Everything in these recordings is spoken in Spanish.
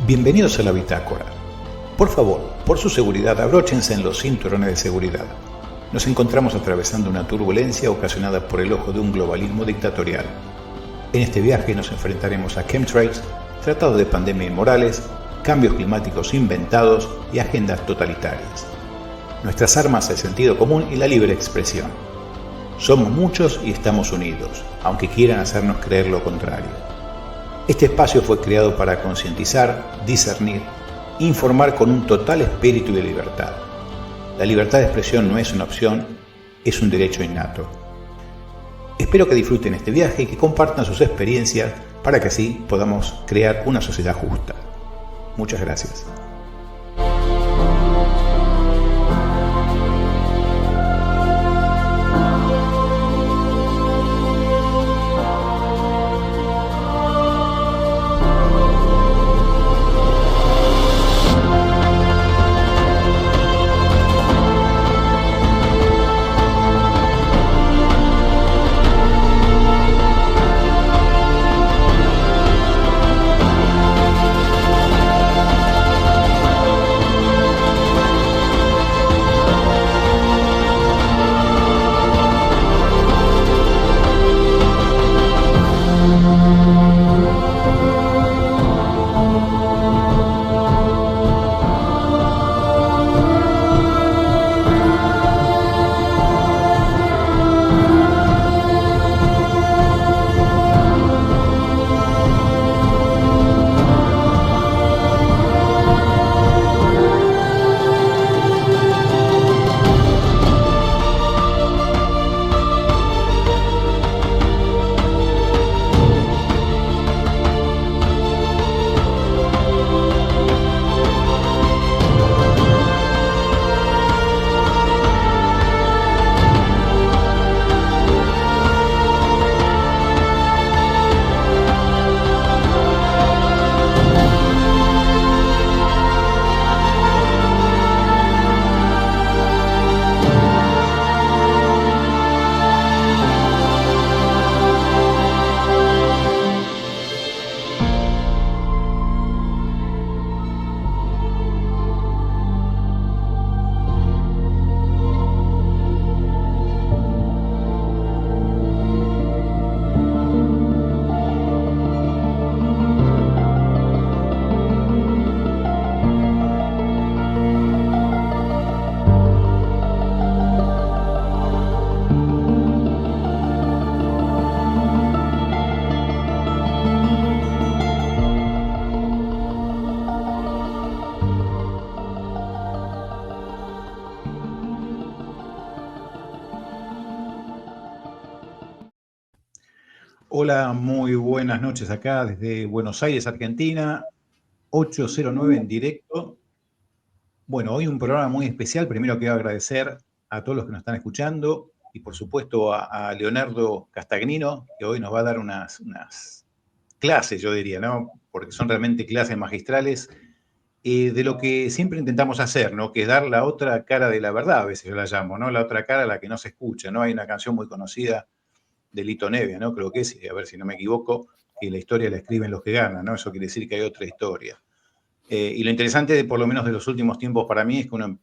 Bienvenidos a la Bitácora. Por favor, por su seguridad, abróchense en los cinturones de seguridad. Nos encontramos atravesando una turbulencia ocasionada por el ojo de un globalismo dictatorial. En este viaje nos enfrentaremos a chemtrails, tratados de pandemia inmorales, cambios climáticos inventados y agendas totalitarias. Nuestras armas, el sentido común y la libre expresión. Somos muchos y estamos unidos, aunque quieran hacernos creer lo contrario. Este espacio fue creado para concientizar, discernir, informar con un total espíritu de libertad. La libertad de expresión no es una opción, es un derecho innato. Espero que disfruten este viaje y que compartan sus experiencias para que así podamos crear una sociedad justa. Muchas gracias. Hola, muy buenas noches acá desde Buenos Aires, Argentina, 809 en directo. Bueno, hoy un programa muy especial. Primero quiero agradecer a todos los que nos están escuchando y por supuesto a Leonardo Castagnino, que hoy nos va a dar unas clases, yo diría, ¿no? Porque son realmente clases magistrales de lo que siempre intentamos hacer, ¿no? Que es dar la otra cara de la verdad, a veces yo la llamo, ¿no? La otra cara a la que no se escucha, ¿no? Hay una canción muy conocida de Lito Nevia, ¿no? Creo que es, a ver si no me equivoco, que la historia la escriben los que ganan, ¿no? Eso quiere decir que hay otra historia. Y lo interesante, por lo menos de los últimos tiempos para mí, es que uno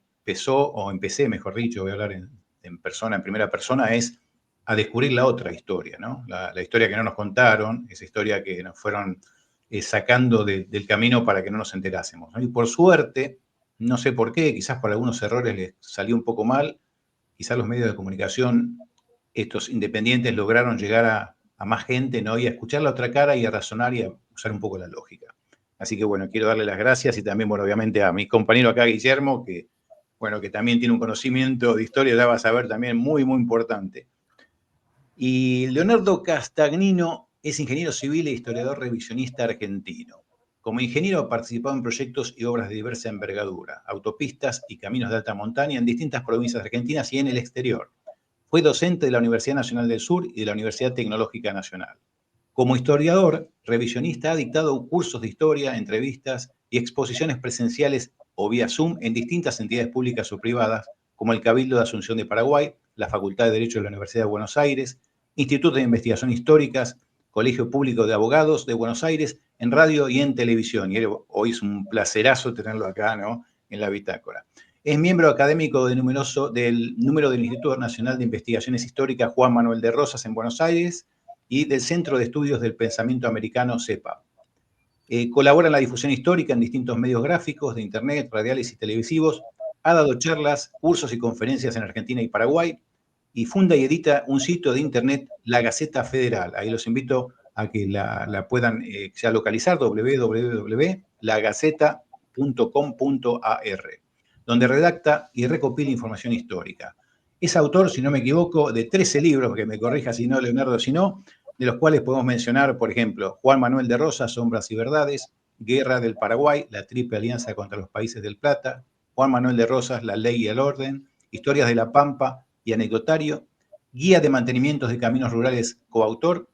empecé, mejor dicho, voy a hablar en persona, en primera persona, es a descubrir la otra historia, ¿no? La historia que no nos contaron, esa historia que nos fueron sacando del camino para que no nos enterásemos, ¿no? Y por suerte, no sé por qué, quizás por algunos errores les salió un poco mal, quizás los medios de comunicación estos independientes lograron llegar a más gente, ¿no? Y a escuchar la otra cara y a razonar y a usar un poco la lógica. Así que, bueno, quiero darle las gracias y también, bueno, obviamente a mi compañero acá, Guillermo, que, bueno, que también tiene un conocimiento de historia, ya va a saber también muy, muy importante. Y Leonardo Castagnino es ingeniero civil e historiador revisionista argentino. Como ingeniero ha participado en proyectos y obras de diversa envergadura, autopistas y caminos de alta montaña en distintas provincias argentinas y en el exterior. Fue docente de la Universidad Nacional del Sur y de la Universidad Tecnológica Nacional. Como historiador, revisionista, ha dictado cursos de historia, entrevistas y exposiciones presenciales o vía Zoom en distintas entidades públicas o privadas, como el Cabildo de Asunción de Paraguay, la Facultad de Derecho de la Universidad de Buenos Aires, institutos de investigación históricas, Colegio Público de Abogados de Buenos Aires, en radio y en televisión. Y hoy es un placerazo tenerlo acá, ¿no?, en la bitácora. Es miembro académico del número del Instituto Nacional de Investigaciones Históricas Juan Manuel de Rosas en Buenos Aires y del Centro de Estudios del Pensamiento Americano, CEPA. Colabora en la difusión histórica en distintos medios gráficos, de internet, radiales y televisivos. Ha dado charlas, cursos y conferencias en Argentina y Paraguay. Y funda y edita un sitio de internet, La Gaceta Federal. Ahí los invito a que la puedan ya localizar, www.lagaceta.com.ar, donde redacta y recopila información histórica. Es autor, si no me equivoco, de 13 libros, que me corrija si no, Leonardo, si no, de los cuales podemos mencionar, por ejemplo, Juan Manuel de Rosas, Sombras y Verdades, Guerra del Paraguay, la Triple Alianza contra los Países del Plata, Juan Manuel de Rosas, La Ley y el Orden, Historias de la Pampa y Anecdotario, Guía de Mantenimientos de Caminos Rurales, coautor.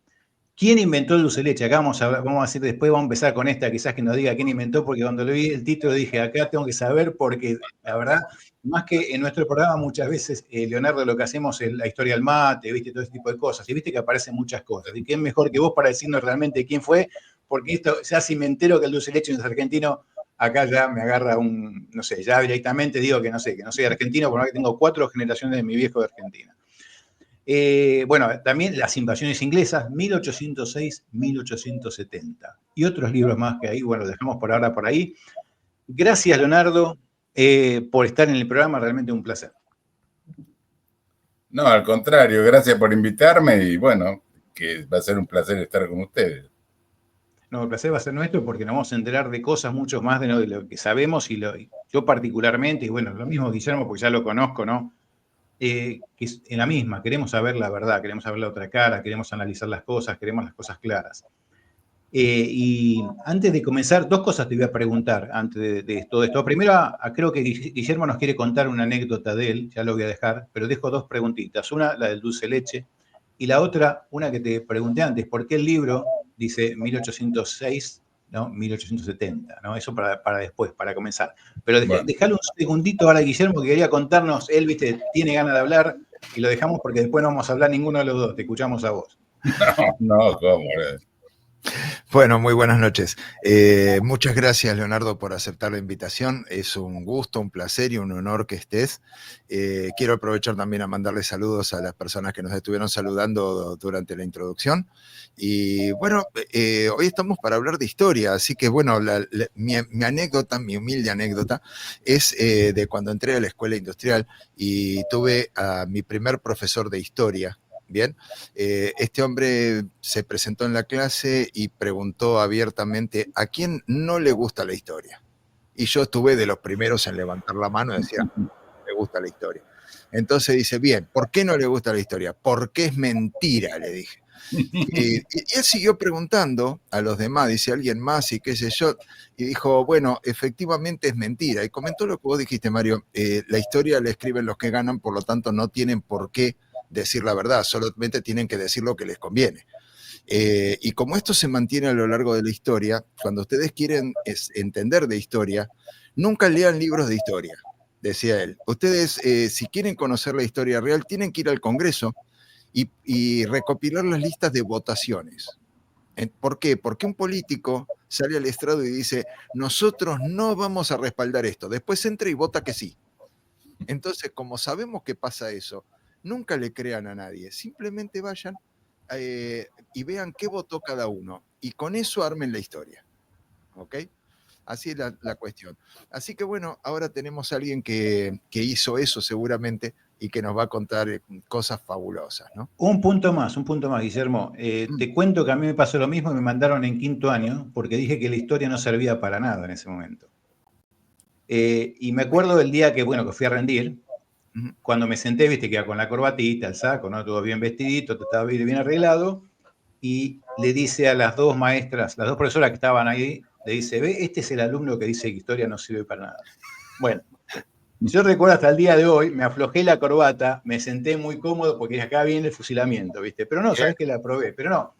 ¿Quién inventó el dulce de leche? Acá vamos a decir, después vamos a empezar con esta, quizás que nos diga quién inventó, porque cuando le vi el título dije, acá tengo que saber, porque la verdad, más que en nuestro programa muchas veces, Leonardo, lo que hacemos es la historia del mate, viste, todo ese tipo de cosas, y viste que aparecen muchas cosas. ¿Y quién mejor que vos para decirnos realmente quién fue? Porque esto, ya si me entero que el dulce de leche no es argentino, acá ya me agarra no sé, ya directamente digo que no soy argentino, porque tengo 4 generaciones de mi viejo de Argentina. Bueno, también Las invasiones inglesas, 1806-1870. Y otros libros más que ahí, bueno, dejamos por ahora por ahí. Gracias, Leonardo, por estar en el programa, realmente un placer. No, al contrario, gracias por invitarme y bueno, que va a ser un placer estar con ustedes. No, el placer va a ser nuestro porque nos vamos a enterar de cosas mucho más de lo que sabemos y yo particularmente, y bueno, lo mismo Guillermo, porque ya lo conozco, ¿no? Que es en la misma, queremos saber la verdad, queremos saber la otra cara, queremos analizar las cosas, queremos las cosas claras. Y antes de comenzar, 2 cosas te voy a preguntar antes de todo esto. Primero, creo que Guillermo nos quiere contar una anécdota de él, ya lo voy a dejar, pero dejo 2 preguntitas. Una, la del dulce leche, y la otra, una que te pregunté antes, ¿por qué el libro dice 1806, no 1870? ¿No? Eso para después, para comenzar. Pero dejale un segundito ahora a Guillermo, que quería contarnos, él, viste, tiene ganas de hablar, y lo dejamos porque después no vamos a hablar ninguno de los dos, te escuchamos a vos. No, ¿cómo? Bueno, muy buenas noches. Muchas gracias, Leonardo, por aceptar la invitación. Es un gusto, un placer y un honor que estés. Quiero aprovechar también a mandarle saludos a las personas que nos estuvieron saludando durante la introducción. Y bueno, hoy estamos para hablar de historia, así que bueno, mi anécdota, mi humilde anécdota, es de cuando entré a la escuela industrial y tuve a mi primer profesor de historia. Bien, este hombre se presentó en la clase y preguntó abiertamente a quién no le gusta la historia. Y yo estuve de los primeros en levantar la mano y decir, me gusta la historia. Entonces dice, bien, ¿por qué no le gusta la historia? Porque es mentira, le dije. Y él siguió preguntando a los demás, dice alguien más y qué sé yo, y dijo, bueno, efectivamente es mentira. Y comentó lo que vos dijiste, Mario, la historia la escriben los que ganan, por lo tanto no tienen por qué decir la verdad, solamente tienen que decir lo que les conviene. Y como esto se mantiene a lo largo de la historia, cuando ustedes quieren entender de historia, nunca lean libros de historia, decía él. Ustedes, si quieren conocer la historia real, tienen que ir al Congreso y recopilar las listas de votaciones. ¿Por qué? Porque un político sale al estrado y dice, nosotros no vamos a respaldar esto. Después entra y vota que sí. Entonces, como sabemos que pasa eso, nunca le crean a nadie, simplemente vayan y vean qué votó cada uno y con eso armen la historia, ¿ok? Así es la cuestión. Así que bueno, ahora tenemos a alguien que hizo eso seguramente y que nos va a contar cosas fabulosas, ¿no? Un punto más, Guillermo. Te cuento que a mí me pasó lo mismo y me mandaron en 5º año porque dije que la historia no servía para nada en ese momento. Y me acuerdo del día que fui a rendir, cuando me senté, viste, que iba con la corbatita, el saco, ¿no? Todo bien vestidito, estaba bien arreglado, y le dice a las 2 maestras, las 2 profesoras que estaban ahí, le dice, ve, este es el alumno que dice que historia no sirve para nada. Bueno, yo recuerdo hasta el día de hoy, me aflojé la corbata, me senté muy cómodo porque acá viene el fusilamiento, viste, pero no, sabés que la probé, pero no.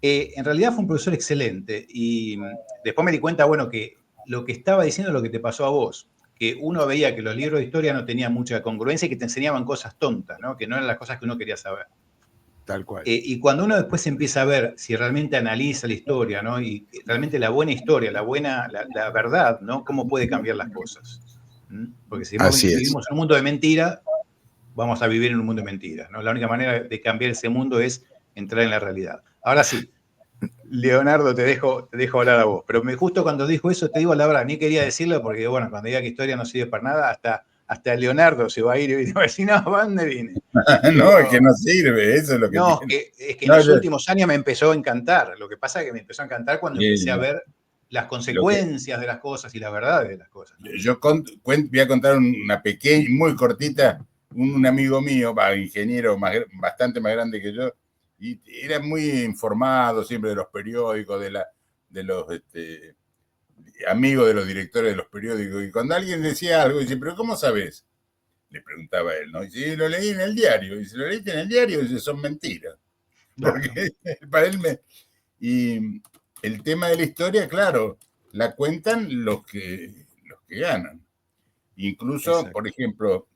En realidad fue un profesor excelente y después me di cuenta, que lo que estaba diciendo es lo que te pasó a vos, que uno veía que los libros de historia no tenían mucha congruencia y que te enseñaban cosas tontas, ¿no? Que no eran las cosas que uno quería saber. Tal cual. Y cuando uno después empieza a ver si realmente analiza la historia, ¿no? Y realmente la buena historia, la verdad, ¿no? ¿Cómo puede cambiar las cosas? Porque si Así es. vivimos en un mundo de mentira, vamos a vivir en un mundo de mentiras, ¿no? La única manera de cambiar ese mundo es entrar en la realidad. Ahora sí, Leonardo, te dejo hablar a vos. Pero justo cuando dijo eso, te digo la verdad, ni quería decirlo porque, bueno, cuando diga que historia no sirve para nada, hasta Leonardo se va a ir y va a decir, no, ¿para dónde vine? No, es que no sirve, eso es lo que No, tiene. es que en No, los últimos años me empezó a encantar. Lo que pasa es que me empezó a encantar cuando empecé a no, ver las lo que, consecuencias de las cosas y las verdades de las cosas, ¿no? voy a contar una pequeña, muy cortita, un amigo mío, ingeniero bastante más grande que yo, y era muy informado siempre de los periódicos, de los amigos de los directores de los periódicos, y cuando alguien decía algo, dice, ¿pero cómo sabes? Le preguntaba él, ¿no? Y dice, lo leí en el diario, y si lo leíste en el diario, dice, son mentiras. Porque claro. Para él y el tema de la historia, claro, la cuentan los que ganan. Incluso, exacto, por ejemplo,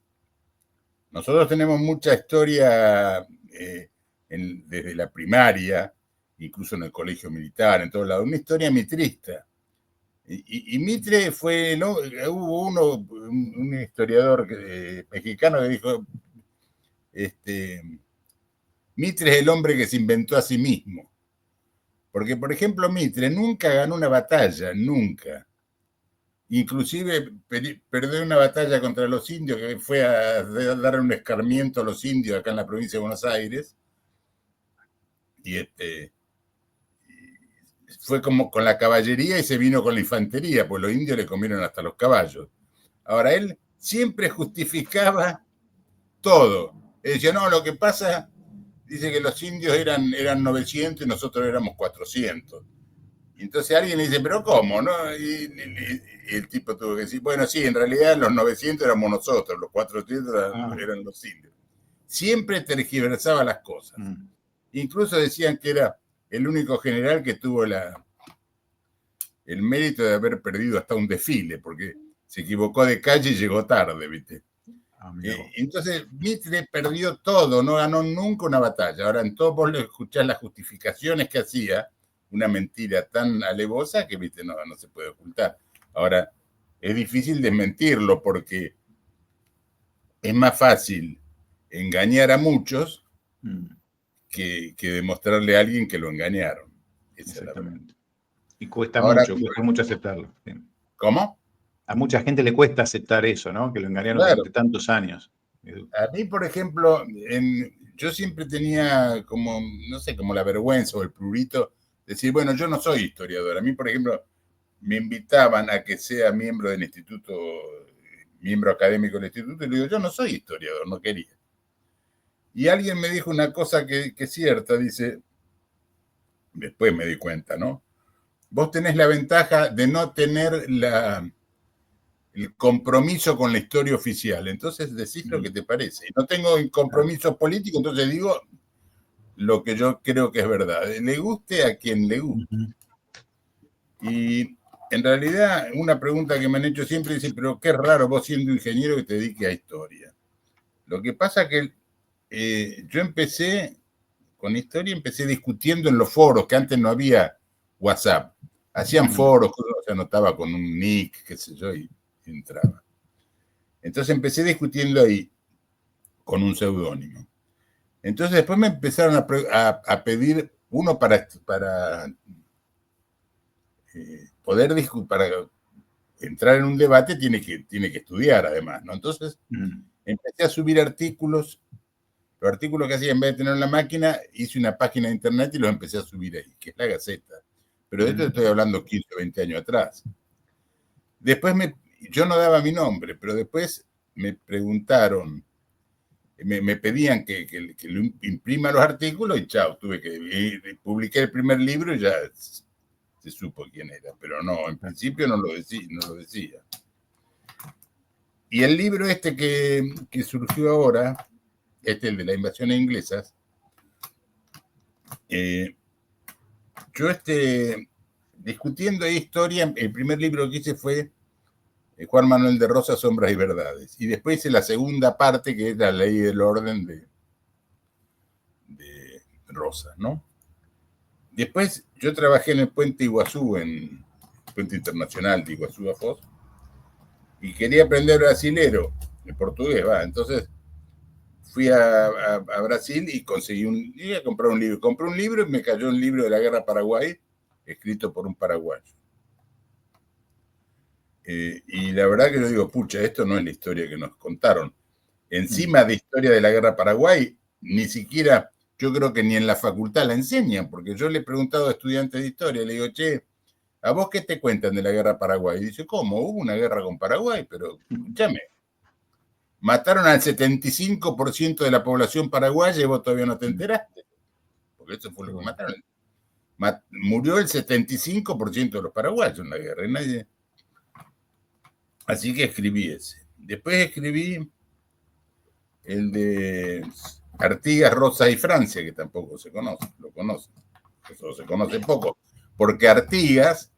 nosotros tenemos mucha historia desde la primaria, incluso en el colegio militar, en todos lados, una historia mitrista. Y Mitre fue, ¿no? Hubo un historiador mexicano que dijo, Mitre es el hombre que se inventó a sí mismo. Porque, por ejemplo, Mitre nunca ganó una batalla, nunca. Inclusive perdió una batalla contra los indios, que fue a dar un escarmiento a los indios acá en la provincia de Buenos Aires. Y fue como con la caballería y se vino con la infantería, pues los indios le comieron hasta los caballos. Ahora, él siempre justificaba todo. Él decía, no, lo que pasa, dice que los indios eran 900 y nosotros éramos 400. Y entonces alguien le dice, ¿pero cómo? ¿No? Y el tipo tuvo que decir, bueno, sí, en realidad los 900 éramos nosotros, los 400 eran los indios. Siempre tergiversaba las cosas. Incluso decían que era el único general que tuvo el mérito de haber perdido hasta un desfile, porque se equivocó de calle y llegó tarde, ¿viste? Entonces Mitre perdió todo, no ganó nunca una batalla. Ahora en todos vos le escuchás las justificaciones que hacía, una mentira tan alevosa que, ¿viste? No se puede ocultar. Ahora, es difícil desmentirlo porque es más fácil engañar a muchos que demostrarle a alguien que lo engañaron. Exactamente. Y cuesta mucho aceptarlo. ¿Sí? ¿Cómo? A mucha gente le cuesta aceptar eso, ¿no? Que lo engañaron durante tantos años. A mí, por ejemplo, yo siempre tenía como, no sé, como la vergüenza o el prurito de decir, bueno, yo no soy historiador. A mí, por ejemplo, me invitaban a que sea miembro del instituto, miembro académico del instituto, y le digo, yo no soy historiador, no quería. Y alguien me dijo una cosa que es cierta, dice, después me di cuenta, ¿no? Vos tenés la ventaja de no tener el compromiso con la historia oficial. Entonces decís lo que te parece. Y no tengo el compromiso político, entonces digo lo que yo creo que es verdad. Le guste a quien le guste. Y en realidad, una pregunta que me han hecho siempre dice, pero qué raro vos siendo ingeniero que te dediques a historia. Lo que pasa que yo empecé con historia, empecé discutiendo en los foros, que antes no había WhatsApp. Hacían foros, se anotaba con un nick, qué sé yo, y entraba. Entonces empecé discutiendo ahí con un seudónimo. Entonces después me empezaron a pedir uno para poder discutir, para entrar en un debate tiene que estudiar además, ¿no? Entonces empecé a subir artículos. Los artículos que hacía, en vez de tener en la máquina, hice una página de internet y los empecé a subir ahí, que es la Gaceta. Pero de esto estoy hablando 15 o 20 años atrás. Después yo no daba mi nombre, pero después me preguntaron, me pedían que lo imprima los artículos y chao, publiqué el primer libro y ya se supo quién era, pero no, en principio no lo decía. Y el libro que surgió ahora, el de las invasiones inglesas, yo discutiendo ahí historia, el primer libro que hice fue Juan Manuel de Rosas, Sombras y Verdades. Y después hice la segunda parte, que es la ley del orden Rosas, ¿no? Después yo trabajé en el Puente Iguazú, en el Puente Internacional de Iguazú a Foz, y quería aprender brasilero, el portugués, va. Entonces fui a Brasil y iba a comprar un libro. Compré un libro y me cayó un libro de la Guerra Paraguay, escrito por un paraguayo. Y la verdad que yo digo, pucha, esto no es la historia que nos contaron. Encima de historia de la Guerra Paraguay, ni siquiera, yo creo que ni en la facultad la enseñan, porque yo le he preguntado a estudiantes de historia, le digo, che, ¿a vos qué te cuentan de la Guerra Paraguay? Y dice, ¿cómo? Hubo una guerra con Paraguay, pero escúchame, mataron al 75% de la población paraguaya y vos todavía no te enteraste, porque eso fue lo que mataron. Murió el 75% de los paraguayos en la guerra, y nadie... Así que escribí ese. Después escribí el de Artigas, Rosas y Francia, que tampoco se conoce, lo conocen. Eso se conoce poco, porque Artigas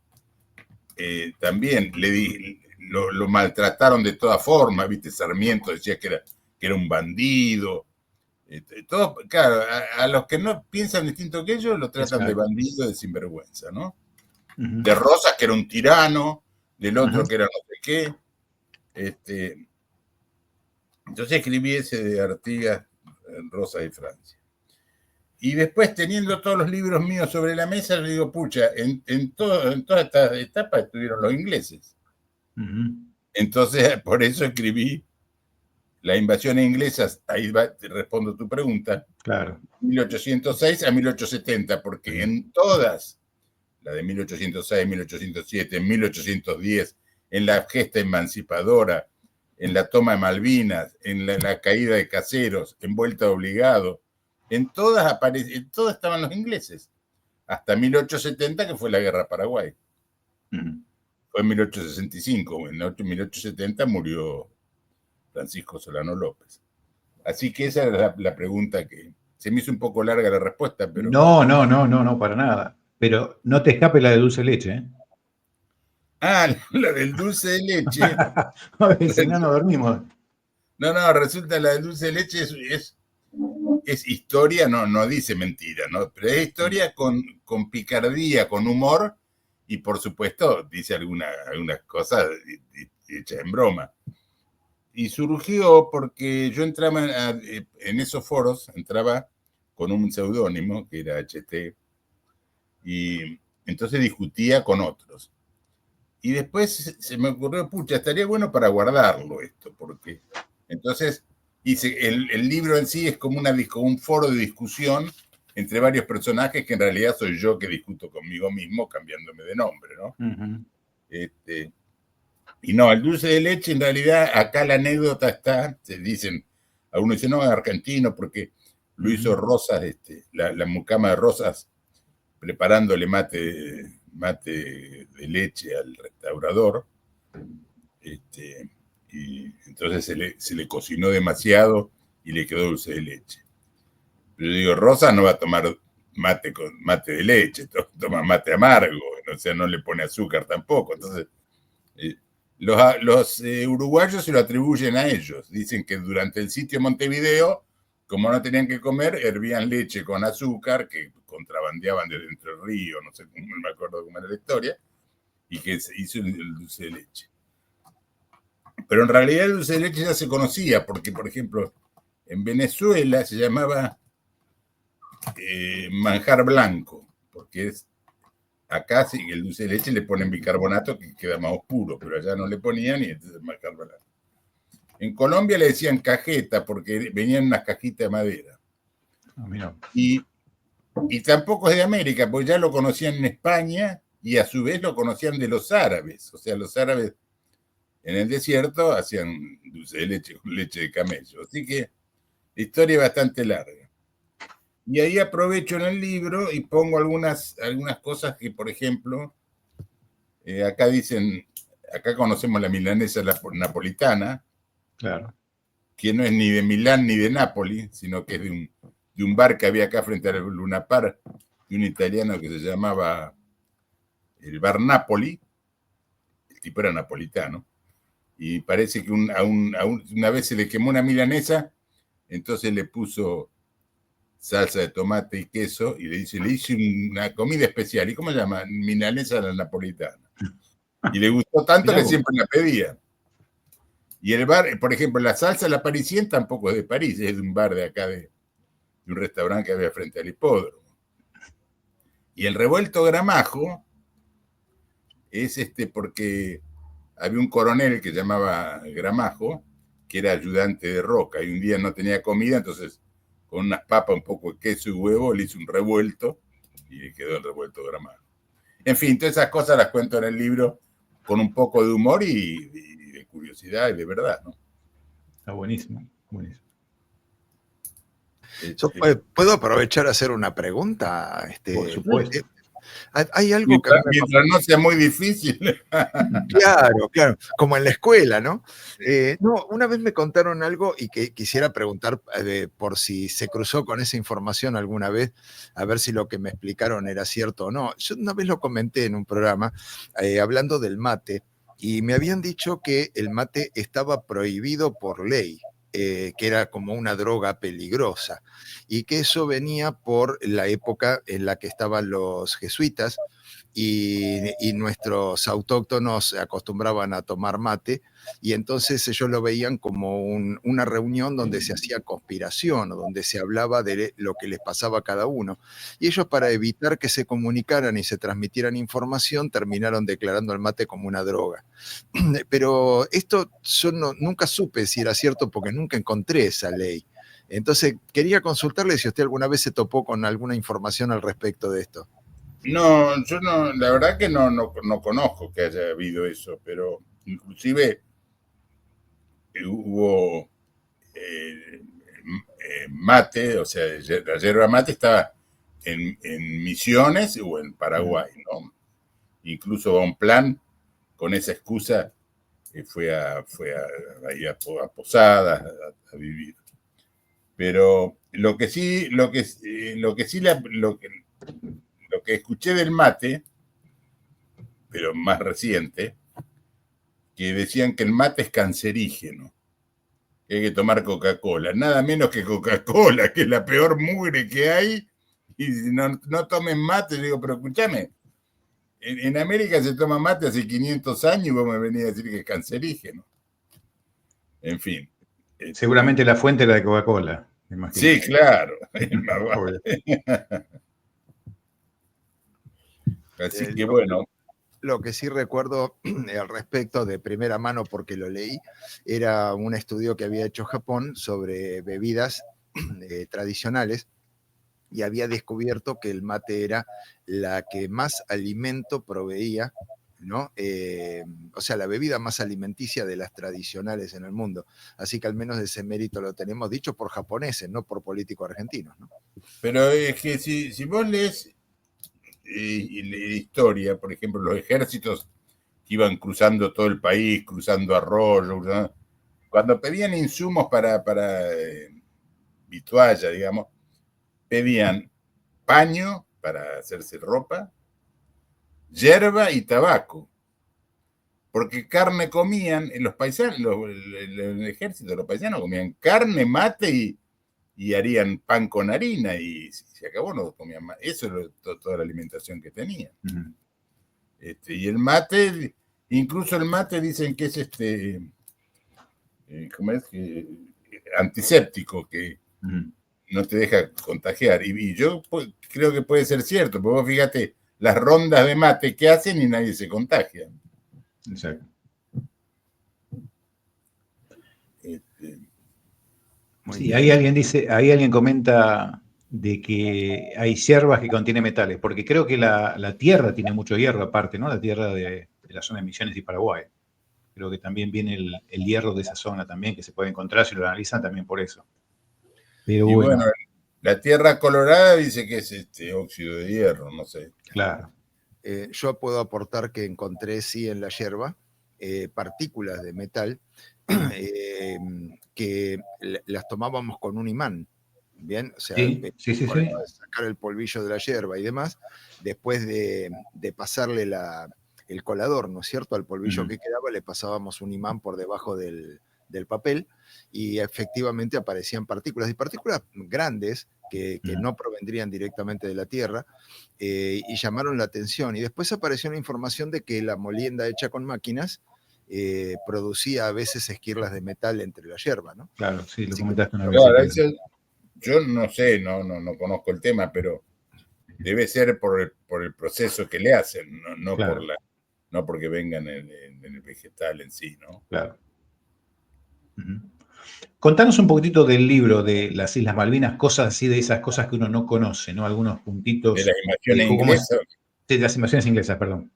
también lo maltrataron de todas formas, ¿viste? Sarmiento decía que era un bandido. Todo, claro, a los que no piensan distinto que ellos lo tratan de bandido, de sinvergüenza, ¿no? De Rosas, que era un tirano, del otro que era no sé qué. Entonces escribí ese de Artigas, Rosas y Francia. Y después, teniendo todos los libros míos sobre la mesa, le digo, pucha, en todas estas etapas estuvieron los ingleses. Entonces, por eso escribí La invasión inglesa, ahí te respondo tu pregunta, claro. 1806 a 1870, porque en todas, la de 1806, 1807, 1810, en la gesta emancipadora, en la toma de Malvinas, en la caída de Caseros, en Vuelta de Obligado, en todas estaban los ingleses, hasta 1870, que fue la Guerra Paraguay. Fue en 1865, en 1870 murió Francisco Solano López. Así que esa era la pregunta que se me hizo un poco larga la respuesta, pero... No, para nada. Pero no te escape la de dulce de leche, ¿eh? Ah, la del dulce de leche. Si no dormimos. No, resulta la del dulce de leche es historia, no dice mentira, ¿no? Pero es historia con picardía, con humor, y por supuesto dice algunas cosas hechas en broma. Y surgió porque yo entraba en esos foros, entraba con un seudónimo que era HT, y entonces discutía con otros. Y después se me ocurrió, pucha, estaría bueno para guardarlo esto, porque entonces el libro en sí es como un foro de discusión entre varios personajes que en realidad soy yo que discuto conmigo mismo cambiándome de nombre, ¿no? Y no, el dulce de leche, en realidad, acá la anécdota está, se dicen, algunos dicen, no, es argentino, porque lo hizo Rosas, la mucama de Rosas, preparándole mate de leche al restaurador, y entonces se le cocinó demasiado y le quedó dulce de leche. Pero yo digo, Rosas no va a tomar mate de leche, toma mate amargo, o sea, no le pone azúcar tampoco, entonces... Los uruguayos se lo atribuyen a ellos. Dicen que durante el sitio Montevideo, como no tenían que comer, hervían leche con azúcar que contrabandeaban de dentro del río, no sé, no me acuerdo cómo era la historia, y que se hizo el dulce de leche. Pero en realidad el dulce de leche ya se conocía, porque, por ejemplo, en Venezuela se llamaba manjar blanco, porque acá sí, el dulce de leche le ponen bicarbonato que queda más oscuro, pero allá no le ponían y entonces manjar blanco. En Colombia le decían cajeta porque venían unas cajitas de madera. Y tampoco es de América, porque ya lo conocían en España y a su vez lo conocían de los árabes. O sea, los árabes en el desierto hacían dulce de leche con leche de camello. Así que la historia es bastante larga. Y ahí aprovecho en el libro y pongo algunas cosas que, por ejemplo, acá dicen, acá conocemos la milanesa napolitana, claro, que no es ni de Milán ni de Nápoli, sino que es de un bar que había acá frente al Luna Park, de un italiano que se llamaba el Bar Napoli, el tipo era napolitano, y parece que una vez se le quemó una milanesa, entonces le puso salsa de tomate y queso, y le hice una comida especial. ¿Y cómo se llama? Milanesa a la napolitana. Y le gustó tanto que siempre la pedía. Y el bar, por ejemplo, la salsa La Parisien tampoco es de París, es de un bar de acá, de un restaurante que había frente al hipódromo. Y el revuelto Gramajo es porque había un coronel que llamaba Gramajo, que era ayudante de Roca, y un día no tenía comida, entonces con unas papas, un poco de queso y huevo, le hizo un revuelto y le quedó el revuelto Gramajo. En fin, todas esas cosas las cuento en el libro con un poco de humor y de curiosidad y de verdad, ¿no? Está buenísimo, buenísimo. ¿Puedo aprovechar a hacer una pregunta? Por supuesto. Hay algo mientras no sea muy difícil. Claro, como en la escuela, ¿no? No, una vez me contaron algo y que quisiera preguntar por si se cruzó con esa información alguna vez, a ver si lo que me explicaron era cierto o no. Yo una vez lo comenté en un programa hablando del mate y me habían dicho que el mate estaba prohibido por ley. Que era como una droga peligrosa, y que eso venía por la época en la que estaban los jesuitas y nuestros autóctonos se acostumbraban a tomar mate, y entonces ellos lo veían como una reunión donde se hacía conspiración, o donde se hablaba de lo que les pasaba a cada uno. Y ellos, para evitar que se comunicaran y se transmitieran información, terminaron declarando el mate como una droga. Pero esto yo nunca supe si era cierto, porque nunca encontré esa ley. Entonces quería consultarle si usted alguna vez se topó con alguna información al respecto de esto. No, yo no, la verdad que no conozco que haya habido eso, pero inclusive hubo mate, o sea, la yerba mate estaba en Misiones o en Paraguay, ¿no? Incluso a un plan con esa excusa fue a Posadas a vivir. Pero lo que escuché del mate, pero más reciente, que decían que el mate es cancerígeno, que hay que tomar Coca-Cola, nada menos que Coca-Cola, que es la peor mugre que hay, y no tomen mate. Digo, pero escúchame, en América se toma mate hace 500 años y vos me venís a decir que es cancerígeno. En fin. Seguramente la fuente era de Coca-Cola, me imagino. Sí, claro. Así que bueno. Lo que sí recuerdo al respecto de primera mano, porque lo leí, era un estudio que había hecho Japón sobre bebidas tradicionales, y había descubierto que el mate era la que más alimento proveía, ¿no? O sea, la bebida más alimenticia de las tradicionales en el mundo. Así que al menos ese mérito lo tenemos, dicho por japoneses, no por políticos argentinos, ¿no? Pero es que si vos lees historia, por ejemplo, los ejércitos que iban cruzando todo el país, cruzando arroyos, cuando pedían insumos para vitualla, digamos, pedían paño para hacerse ropa, yerba y tabaco, porque carne comían, los paisanos, el ejército, los paisanos comían carne, mate y harían pan con harina, y se acabó, no comían más. Eso es toda la alimentación que tenían. Y el mate, incluso el mate dicen que es ¿cómo es? Antiséptico, que no te deja contagiar. Y yo creo que puede ser cierto, porque vos fíjate las rondas de mate que hacen y nadie se contagia. Exacto. Sí, ahí alguien comenta de que hay hierbas que contienen metales, porque creo que la tierra tiene mucho hierro aparte, ¿no? La tierra de la zona de Misiones y Paraguay. Creo que también viene el hierro de esa zona también, que se puede encontrar si lo analizan también por eso. Pero bueno, la tierra colorada dice que es óxido de hierro, no sé. Claro. Yo puedo aportar que encontré, sí, en la yerba, partículas de metal que las tomábamos con un imán. Bien, o sea, sí. sacar el polvillo de la yerba y demás, después de pasarle el colador, ¿no es cierto? Al polvillo que quedaba, le pasábamos un imán por debajo del del papel, y efectivamente aparecían partículas, y partículas grandes que no provendrían directamente de la Tierra, y llamaron la atención. Y después apareció la información de que la molienda hecha con máquinas producía a veces esquirlas de metal entre la hierba, ¿no? Claro, sí, lo Así comentaste una vez. Claro, yo no sé, no conozco el tema, pero debe ser por el proceso que le hacen, no Claro. no porque vengan en el vegetal en sí, ¿no? Claro. Contanos un poquitito del libro de las Islas Malvinas, cosas así, de esas cosas que uno no conoce, ¿no? Algunos puntitos. De las invasiones inglesas. Sí, de las invasiones inglesas, perdón.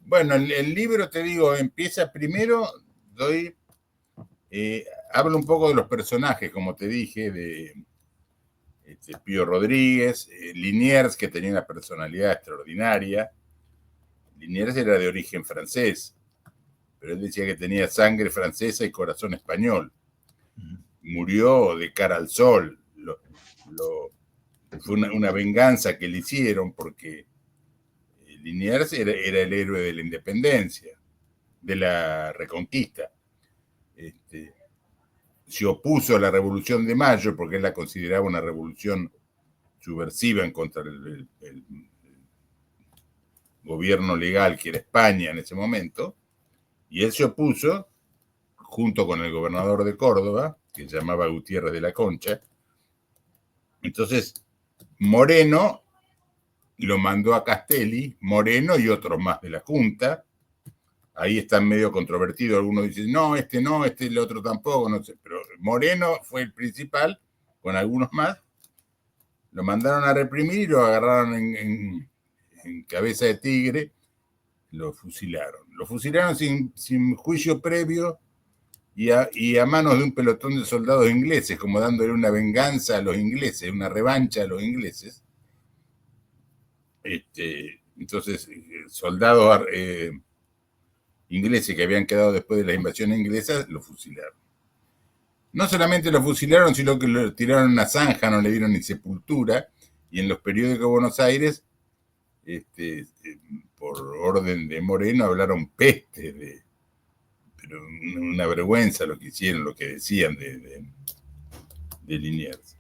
Bueno, el libro, te digo, empieza primero, hablo un poco de los personajes, como te dije, de Pío Rodríguez, Liniers, que tenía una personalidad extraordinaria. Liniers era de origen francés, pero él decía que tenía sangre francesa y corazón español. Murió de cara al sol. Fue una venganza que le hicieron porque Liniers era el héroe de la independencia, de la reconquista. Se opuso a la Revolución de Mayo porque él la consideraba una revolución subversiva en contra del gobierno legal que era España en ese momento, y él se opuso junto con el gobernador de Córdoba, que se llamaba Gutiérrez de la Concha. Entonces, Moreno lo mandó a Castelli, Moreno y otros más de la Junta. Ahí están medio controvertidos, algunos dicen, no, el otro tampoco, no sé, pero Moreno fue el principal, con algunos más. Lo mandaron a reprimir y lo agarraron en cabeza de tigre, lo fusilaron. Lo fusilaron sin juicio previo y a manos de un pelotón de soldados ingleses, como dándole una venganza a los ingleses, una revancha a los ingleses. Entonces, soldados ingleses que habían quedado después de las invasiones inglesas, lo fusilaron. No solamente lo fusilaron, sino que lo tiraron en una zanja, no le dieron ni sepultura, y en los periódicos de Buenos Aires, por orden de Moreno, hablaron peste, pero una vergüenza lo que hicieron, lo que decían de Liniers.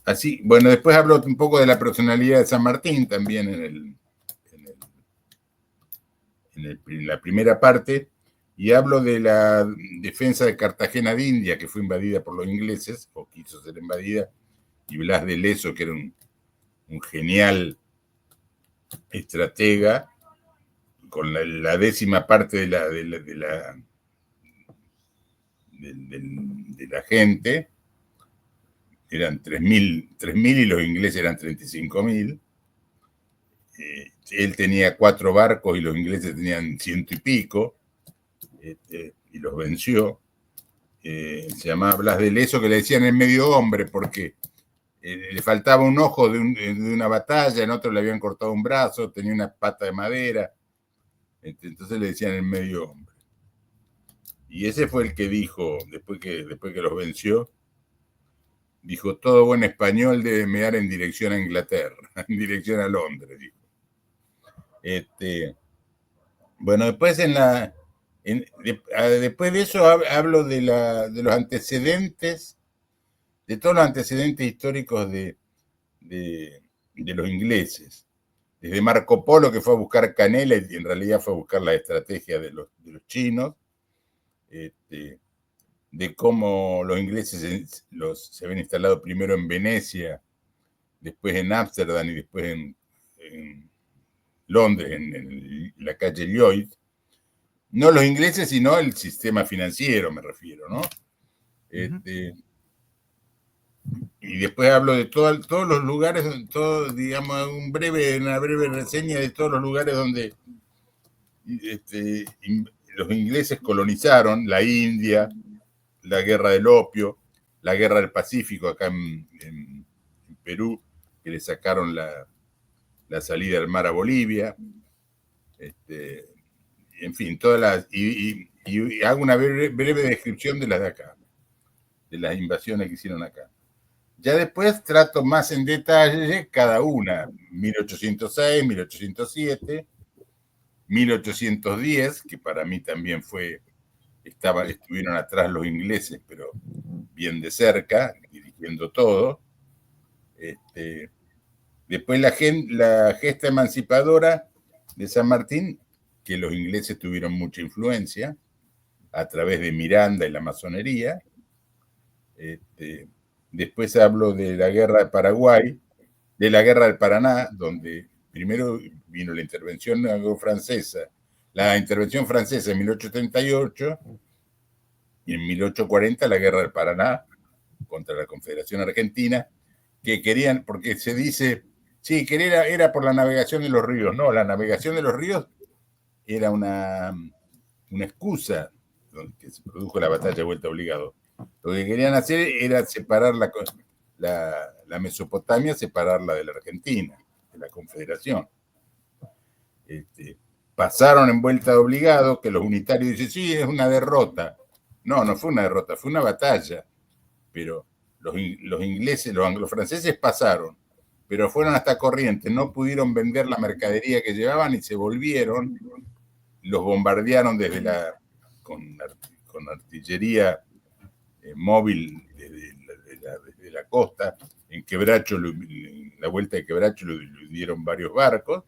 Así, bueno, después hablo un poco de la personalidad de San Martín también en la primera parte, y hablo de la defensa de Cartagena de India, que fue invadida por los ingleses, o quiso ser invadida, y Blas de Lezo, que era un genial estratega, con la décima parte de la gente, eran 3.000 y los ingleses eran 35.000. Él tenía 4 barcos y los ingleses tenían 100 y pico, y los venció. Se llamaba Blas de Lezo, que le decían el medio hombre porque le faltaba un ojo de una batalla, en otro le habían cortado un brazo, tenía una pata de madera, entonces le decían el medio hombre. Y ese fue el que dijo, después que los venció, dijo, todo buen español debe mear en dirección a Inglaterra, en dirección a Londres, dijo. Bueno, después después de eso hablo de los antecedentes, de todos los antecedentes históricos de los ingleses. Desde Marco Polo, que fue a buscar canela y en realidad fue a buscar la estrategia de los chinos, de cómo los ingleses se habían instalado primero en Venecia, después en Ámsterdam y después en Londres, en la calle Lloyd. No los ingleses, sino el sistema financiero, me refiero, ¿no? Y después hablo de todos los lugares, digamos, una breve reseña de todos los lugares donde los ingleses colonizaron, la India, la guerra del opio, la guerra del Pacífico acá en Perú, que le sacaron la salida del mar a Bolivia, en fin, y hago una breve descripción de las de acá, de las invasiones que hicieron acá. Ya después trato más en detalle cada una, 1806, 1807, 1810, que para mí también fue estuvieron atrás los ingleses, pero bien de cerca, dirigiendo todo. Después la gesta emancipadora de San Martín, que los ingleses tuvieron mucha influencia a través de Miranda y la masonería. Después hablo de la guerra de Paraguay, de la guerra del Paraná, donde primero vino la intervención francesa, en 1838 y en 1840 la guerra del Paraná contra la Confederación Argentina, que querían, porque se dice, sí, que era por la navegación de los ríos. No, la navegación de los ríos era una excusa, donde se produjo la batalla de Vuelta Obligado. Lo que querían hacer era separar la Mesopotamia, separarla de la Argentina, de la Confederación. Pasaron en Vuelta de Obligado, que los unitarios dicen, sí, es una derrota. No, no fue una derrota, fue una batalla. Pero los ingleses, los anglo-franceses pasaron, pero fueron hasta Corrientes, no pudieron vender la mercadería que llevaban y se volvieron, los bombardearon con artillería móvil desde la costa. En Quebracho, en la vuelta de Quebracho, lo dieron varios barcos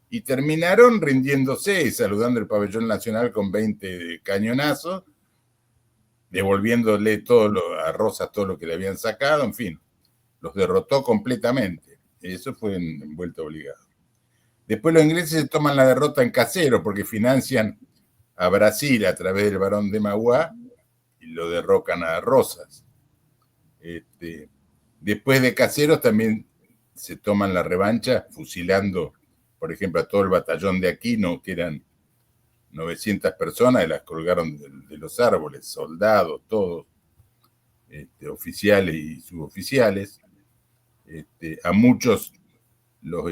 y terminaron rindiéndose y saludando el pabellón nacional con 20 cañonazos, devolviéndole a Rosas todo lo que le habían sacado, en fin, los derrotó completamente. Eso fue en Vuelta Obligado. Después los ingleses se toman la derrota en Caseros porque financian a Brasil a través del barón de Mauá y lo derrocan a Rosas. Después de Caseros también se toman la revancha fusilando, por ejemplo, a todo el batallón de Aquino, que eran 900 personas, y las colgaron de los árboles, soldados, todos, oficiales y suboficiales. A muchos los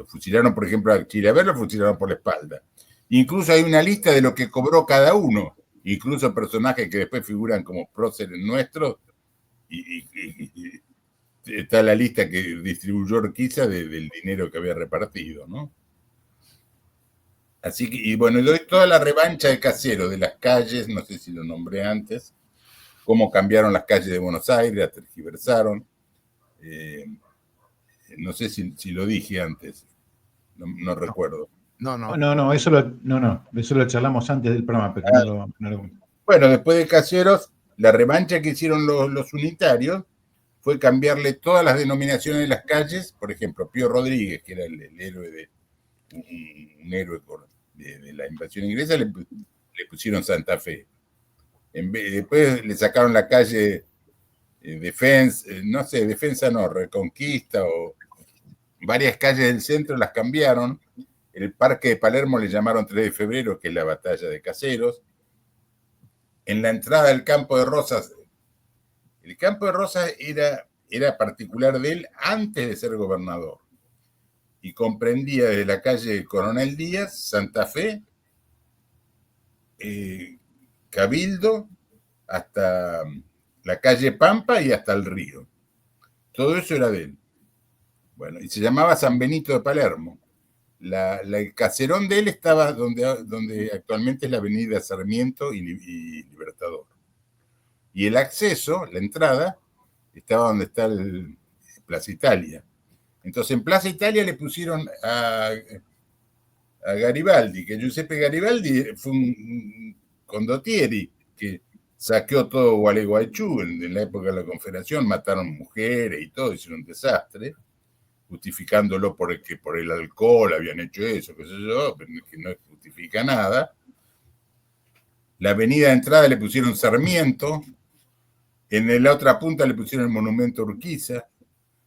fusilaron, por ejemplo, a Chilaver lo fusilaron por la espalda. Incluso hay una lista de lo que cobró cada uno, incluso personajes que después figuran como próceres nuestros, y está la lista que distribuyó Urquiza del dinero que había repartido, ¿no? Así que, y bueno, doy toda la revancha de Caseros, de las calles, no sé si lo nombré antes, cómo cambiaron las calles de Buenos Aires, las tergiversaron. No sé si lo dije antes, no recuerdo. No, eso lo charlamos antes del programa, pero no lo... Bueno, después de Caseros, la revancha que hicieron los unitarios fue cambiarle todas las denominaciones de las calles. Por ejemplo, Pío Rodríguez, que era el héroe un héroe de la invasión inglesa, le pusieron Santa Fe. Después le sacaron la calle Defensa no, Reconquista, o varias calles del centro las cambiaron. El Parque de Palermo le llamaron 3 de febrero, que es la batalla de Caseros. En la entrada del Campo de Rosas, el Campo de Rosas era particular de él antes de ser gobernador, y comprendía desde la calle Coronel Díaz, Santa Fe, Cabildo, hasta la calle Pampa y hasta el río. Todo eso era de él. Bueno, y se llamaba San Benito de Palermo. El caserón de él estaba donde actualmente es la avenida Sarmiento y Libertador. Y el acceso, la entrada, estaba donde está el Plaza Italia. Entonces en Plaza Italia le pusieron a Garibaldi, que Giuseppe Garibaldi fue un condottieri que saqueó todo Gualeguaychú en la época de la Confederación, mataron mujeres y todo, hicieron un desastre, justificándolo porque por el alcohol habían hecho eso, qué sé yo, pero que no justifica nada. La avenida de entrada le pusieron Sarmiento, en la otra punta le pusieron el monumento Urquiza,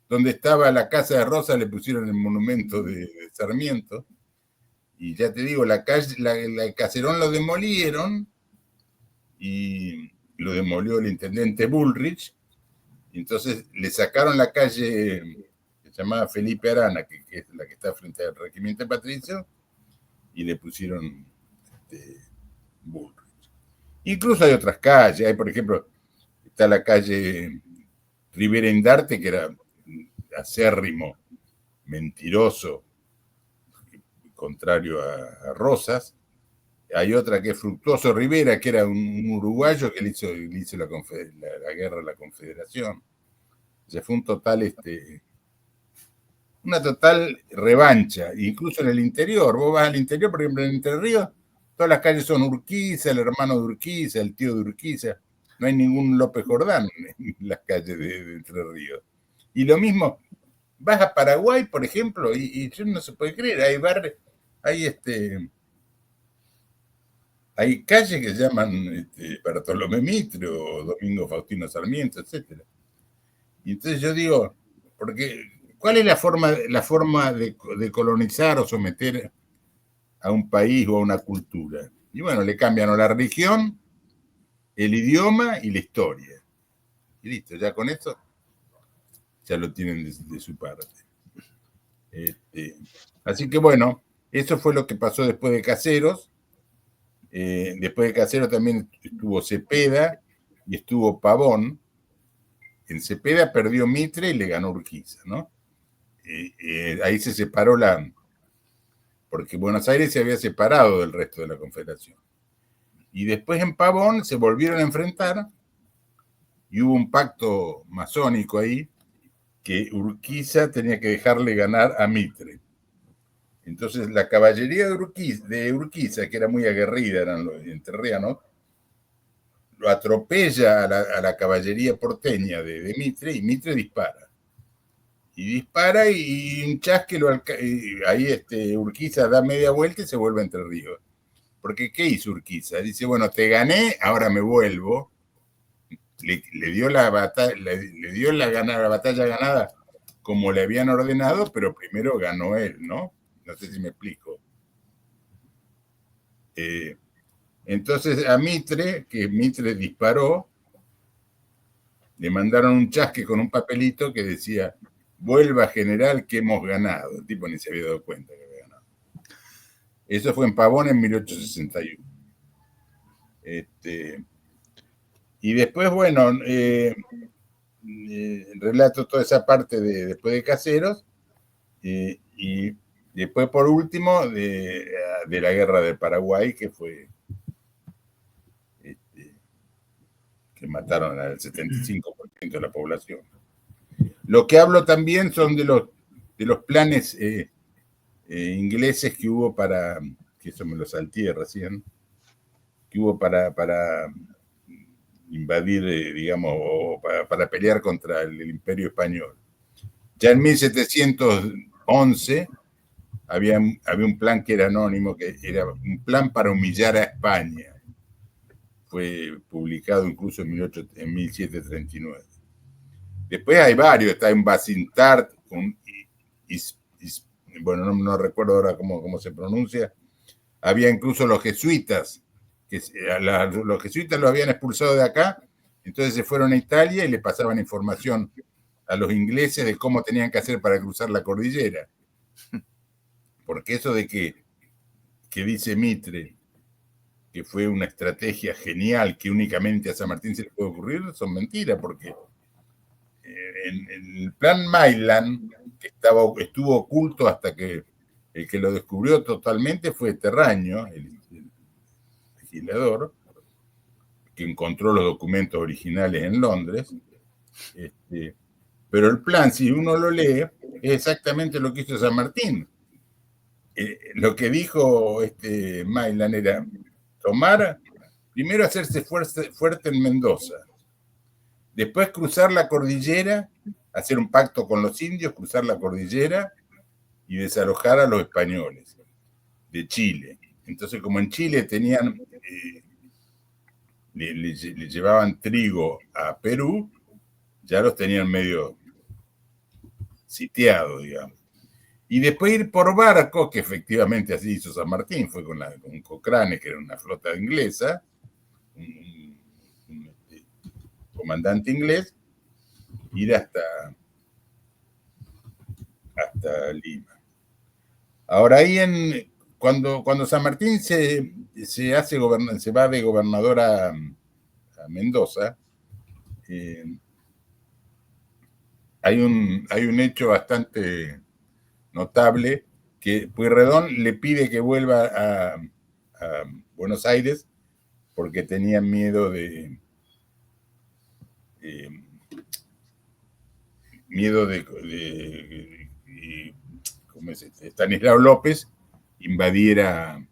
donde estaba la casa de Rosa le pusieron el monumento de Sarmiento, y ya te digo, la caserón lo demolieron, y lo demolió el intendente Bullrich, y entonces le sacaron la calle que se llamaba Felipe Arana, que es la que está frente al Regimiento Patricio, y le pusieron Bullrich. Incluso hay otras calles, hay, por ejemplo, está la calle Rivera Indarte, que era acérrimo, mentiroso, contrario a Rosas, Hay otra que es Fructuoso Rivera, que era un uruguayo que le hizo la guerra a la Confederación. O sea, fue una total revancha, incluso en el interior. Vos vas al interior, por ejemplo, en Entre Ríos, todas las calles son Urquiza, el hermano de Urquiza, el tío de Urquiza. No hay ningún López Jordán en las calles de Entre Ríos. Y lo mismo, vas a Paraguay, por ejemplo, y no se puede creer, hay barrios, hay calles que se llaman Bartolomé Mitre o Domingo Faustino Sarmiento, etc. Y entonces yo digo, ¿cuál es la forma de colonizar o someter a un país o a una cultura? Y bueno, le cambian la religión, el idioma y la historia. Y listo, ya con eso ya lo tienen de su parte. Así que bueno, eso fue lo que pasó después de Caseros. Después de Caseros también estuvo Cepeda y estuvo Pavón. En Cepeda perdió Mitre y le ganó Urquiza, ¿no? Ahí se separó porque Buenos Aires se había separado del resto de la Confederación. Y después en Pavón se volvieron a enfrentar y hubo un pacto masónico ahí que Urquiza tenía que dejarle ganar a Mitre. Entonces la caballería de Urquiza, que era muy aguerrida, eran los entrerrianos, lo atropella a la caballería porteña de Mitre, y Mitre dispara. Y dispara y un chasque ahí Urquiza da media vuelta y se vuelve a Entre Ríos. Porque ¿qué hizo Urquiza? Dice, bueno, te gané, ahora me vuelvo. Le dio la batalla ganada como le habían ordenado, pero primero ganó él, ¿no? No sé si me explico. Entonces a Mitre, que Mitre disparó, le mandaron un chasque con un papelito que decía, vuelva general que hemos ganado. El tipo ni se había dado cuenta que había ganado. Eso fue en Pavón en 1861. Y después, bueno, relato toda esa parte después de Caseros, y después, por último, de la guerra del Paraguay, que fue que mataron al 75% de la población. Lo que hablo también son de los planes ingleses que hubo que eso me lo salté recién, que hubo para invadir, digamos, o para pelear contra el Imperio Español. Ya en 1711 había un plan que era anónimo, que era un plan para humillar a España. Fue publicado incluso en 1739. Después hay varios, está en Basintart, bueno, no recuerdo ahora cómo se pronuncia. Había incluso los jesuitas, los jesuitas los habían expulsado de acá, entonces se fueron a Italia y le pasaban información a los ingleses de cómo tenían que hacer para cruzar la cordillera. Porque eso de que dice Mitre, que fue una estrategia genial que únicamente a San Martín se le puede ocurrir, son mentiras, porque en el plan Maitland, que estuvo oculto hasta que el que lo descubrió totalmente fue Terraño, el legislador, que encontró los documentos originales en Londres. Pero el plan, si uno lo lee, es exactamente lo que hizo San Martín. Lo que dijo Maitland era primero hacerse fuerte en Mendoza, después cruzar la cordillera, hacer un pacto con los indios, cruzar la cordillera y desalojar a los españoles de Chile. Entonces, como en Chile tenían, le llevaban trigo a Perú, ya los tenían medio sitiados, digamos. Y después ir por barco, que efectivamente así hizo San Martín, fue con Cochrane, que era una flota inglesa, un comandante inglés, ir hasta Lima. Ahora ahí cuando San Martín se va de gobernador a Mendoza, hay un hecho bastante notable, que Pueyrredón le pide que vuelva a Buenos Aires porque tenían miedo de ¿cómo es este? Estanislao López invadiera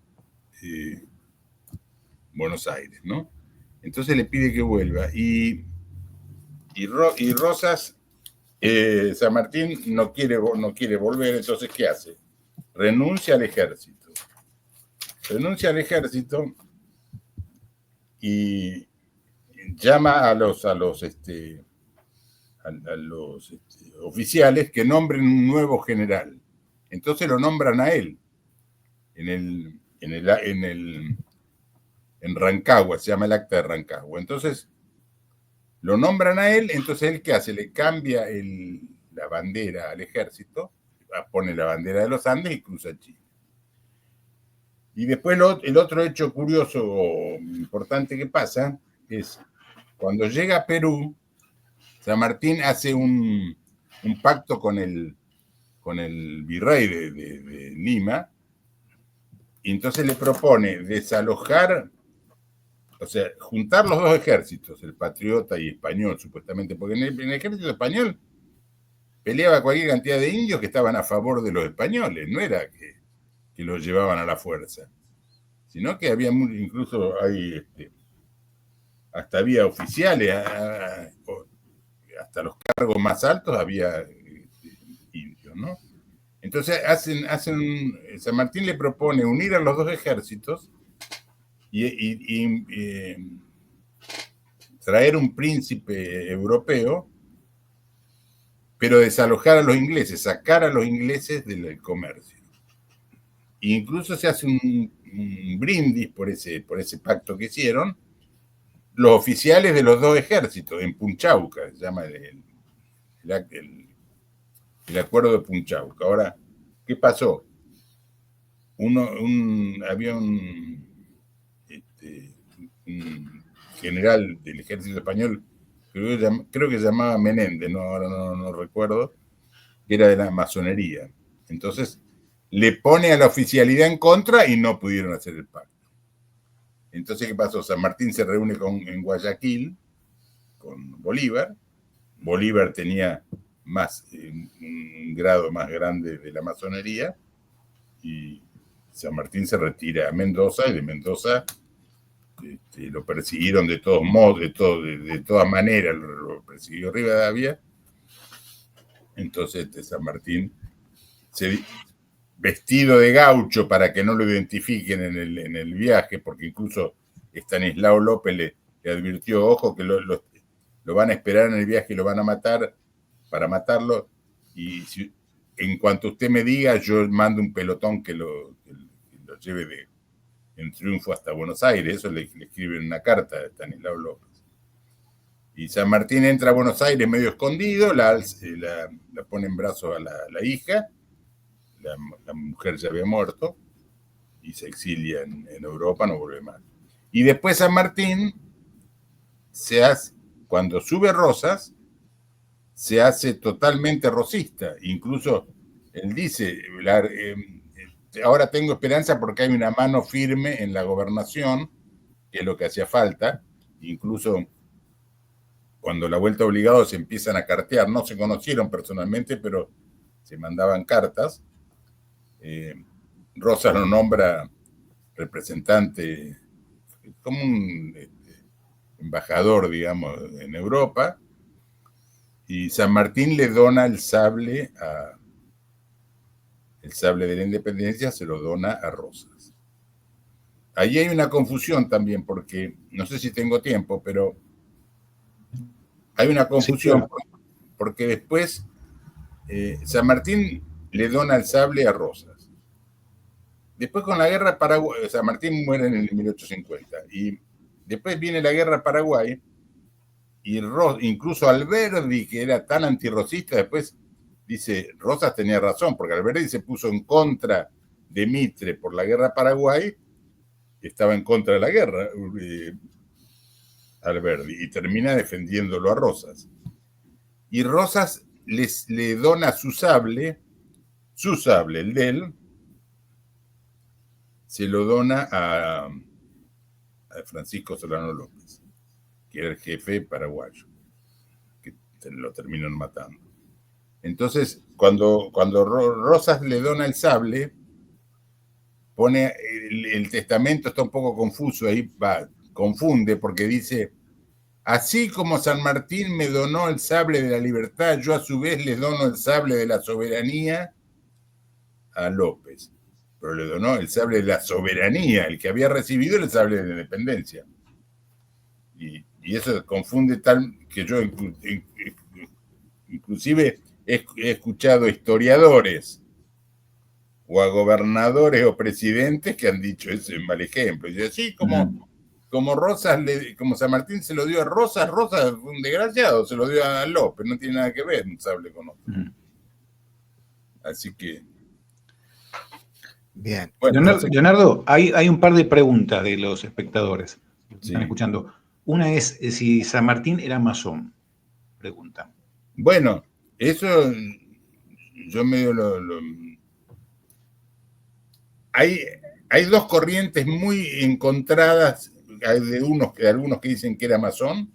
Buenos Aires, ¿no? Entonces le pide que vuelva y Rosas, San Martín no quiere volver, entonces ¿qué hace? Renuncia al ejército y llama a los oficiales que nombren un nuevo general. Entonces lo nombran a él en Rancagua, se llama el acta de Rancagua. Entonces lo nombran a él, entonces él ¿qué hace? Le cambia la bandera al ejército, pone la bandera de los Andes y cruza Chile. Y después el otro hecho curioso o importante que pasa es cuando llega a Perú, San Martín hace un pacto con el virrey de Lima, y entonces le propone desalojar, o sea, juntar los dos ejércitos, el patriota y español, supuestamente, porque en el ejército español peleaba cualquier cantidad de indios que estaban a favor de los españoles, no era que los llevaban a la fuerza, sino que había incluso hasta había oficiales, hasta los cargos más altos había indios, ¿no? Entonces San Martín le propone unir a los dos ejércitos y traer un príncipe europeo, pero desalojar a los ingleses, sacar a los ingleses del comercio. E incluso se hace un brindis por ese pacto que hicieron los oficiales de los dos ejércitos en Punchauca, se llama el acuerdo de Punchauca. Ahora, ¿qué pasó? Había un general del ejército español, creo que se llamaba Menéndez, ahora no recuerdo, que era de la masonería. Entonces le pone a la oficialidad en contra y no pudieron hacer el pacto. Entonces, ¿qué pasó? San Martín se reúne en Guayaquil con Bolívar. Bolívar tenía un grado más grande de la masonería y San Martín se retira a Mendoza y de Mendoza lo persiguieron de todos modos, de todas maneras, lo persiguió Rivadavia. Entonces San Martín, vestido de gaucho para que no lo identifiquen en el viaje, porque incluso Estanislao López le advirtió, ojo, que lo van a esperar en el viaje y lo van a matar para matarlo, y en cuanto usted me diga, yo mando un pelotón que lo lleve en triunfo hasta Buenos Aires. Eso le escriben una carta a Estanislao López. Y San Martín entra a Buenos Aires medio escondido, la pone en brazos a la hija, la mujer ya había muerto, y se exilia en Europa, no vuelve más. Y después San Martín cuando sube Rosas, se hace totalmente rosista. Incluso él dice, ahora tengo esperanza porque hay una mano firme en la gobernación, que es lo que hacía falta. Incluso cuando la vuelta obligado se empiezan a cartear, no se conocieron personalmente, pero se mandaban cartas. Rosas lo nombra representante, como un embajador, digamos, en Europa, y San Martín le dona el sable de la independencia, se lo dona a Rosas. Allí hay una confusión también, porque no sé si tengo tiempo, pero hay una confusión, sí, porque después San Martín le dona el sable a Rosas. Después con la guerra Paraguay, San Martín muere en el 1850, y después viene la guerra Paraguay, y incluso Alberdi, que era tan antirrosista, después dice, Rosas tenía razón, porque Alberdi se puso en contra de Mitre por la guerra Paraguay, estaba en contra de la guerra, Alberdi, y termina defendiéndolo a Rosas. Y Rosas le dona su sable, el de él, se lo dona a Francisco Solano López, que era el jefe paraguayo, que lo terminan matando. Entonces, cuando Rosas le dona el sable, pone el testamento, está un poco confuso, ahí confunde, porque dice: así como San Martín me donó el sable de la libertad, yo a su vez le dono el sable de la soberanía a López. Pero le donó el sable de la soberanía, el que había recibido el sable de la independencia. Y eso confunde tal que yo inclusive he escuchado historiadores o a gobernadores o presidentes que han dicho ese es mal ejemplo. Y así como Rosas, como San Martín se lo dio a Rosas, Rosas fue un desgraciado, se lo dio a López, no tiene nada que ver un sable con otro. Así que... Bien. Bueno, Leonardo, hay un par de preguntas de los espectadores que están escuchando. Una es si San Martín era masón, pregunta. Bueno, eso yo medio Hay dos corrientes muy encontradas, hay de algunos que dicen que era masón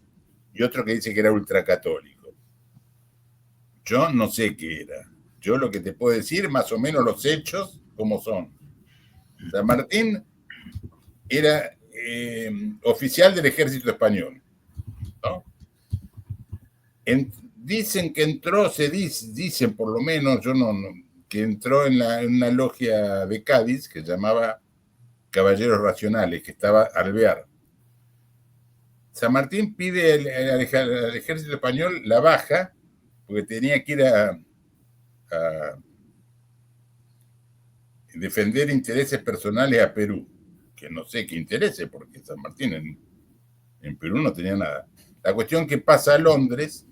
y otros que dicen que era ultracatólico. Yo no sé qué era. Yo lo que te puedo decir, más o menos los hechos, como son. San Martín era oficial del ejército español, ¿no? Dicen que entró, dicen por lo menos, que entró en una logia de Cádiz que se llamaba Caballeros Racionales, que estaba Alvear. San Martín pide al ejército español la baja, porque tenía que ir a defender intereses personales a Perú, que no sé qué intereses, porque San Martín en Perú no tenía nada. La cuestión que pasa a Londres,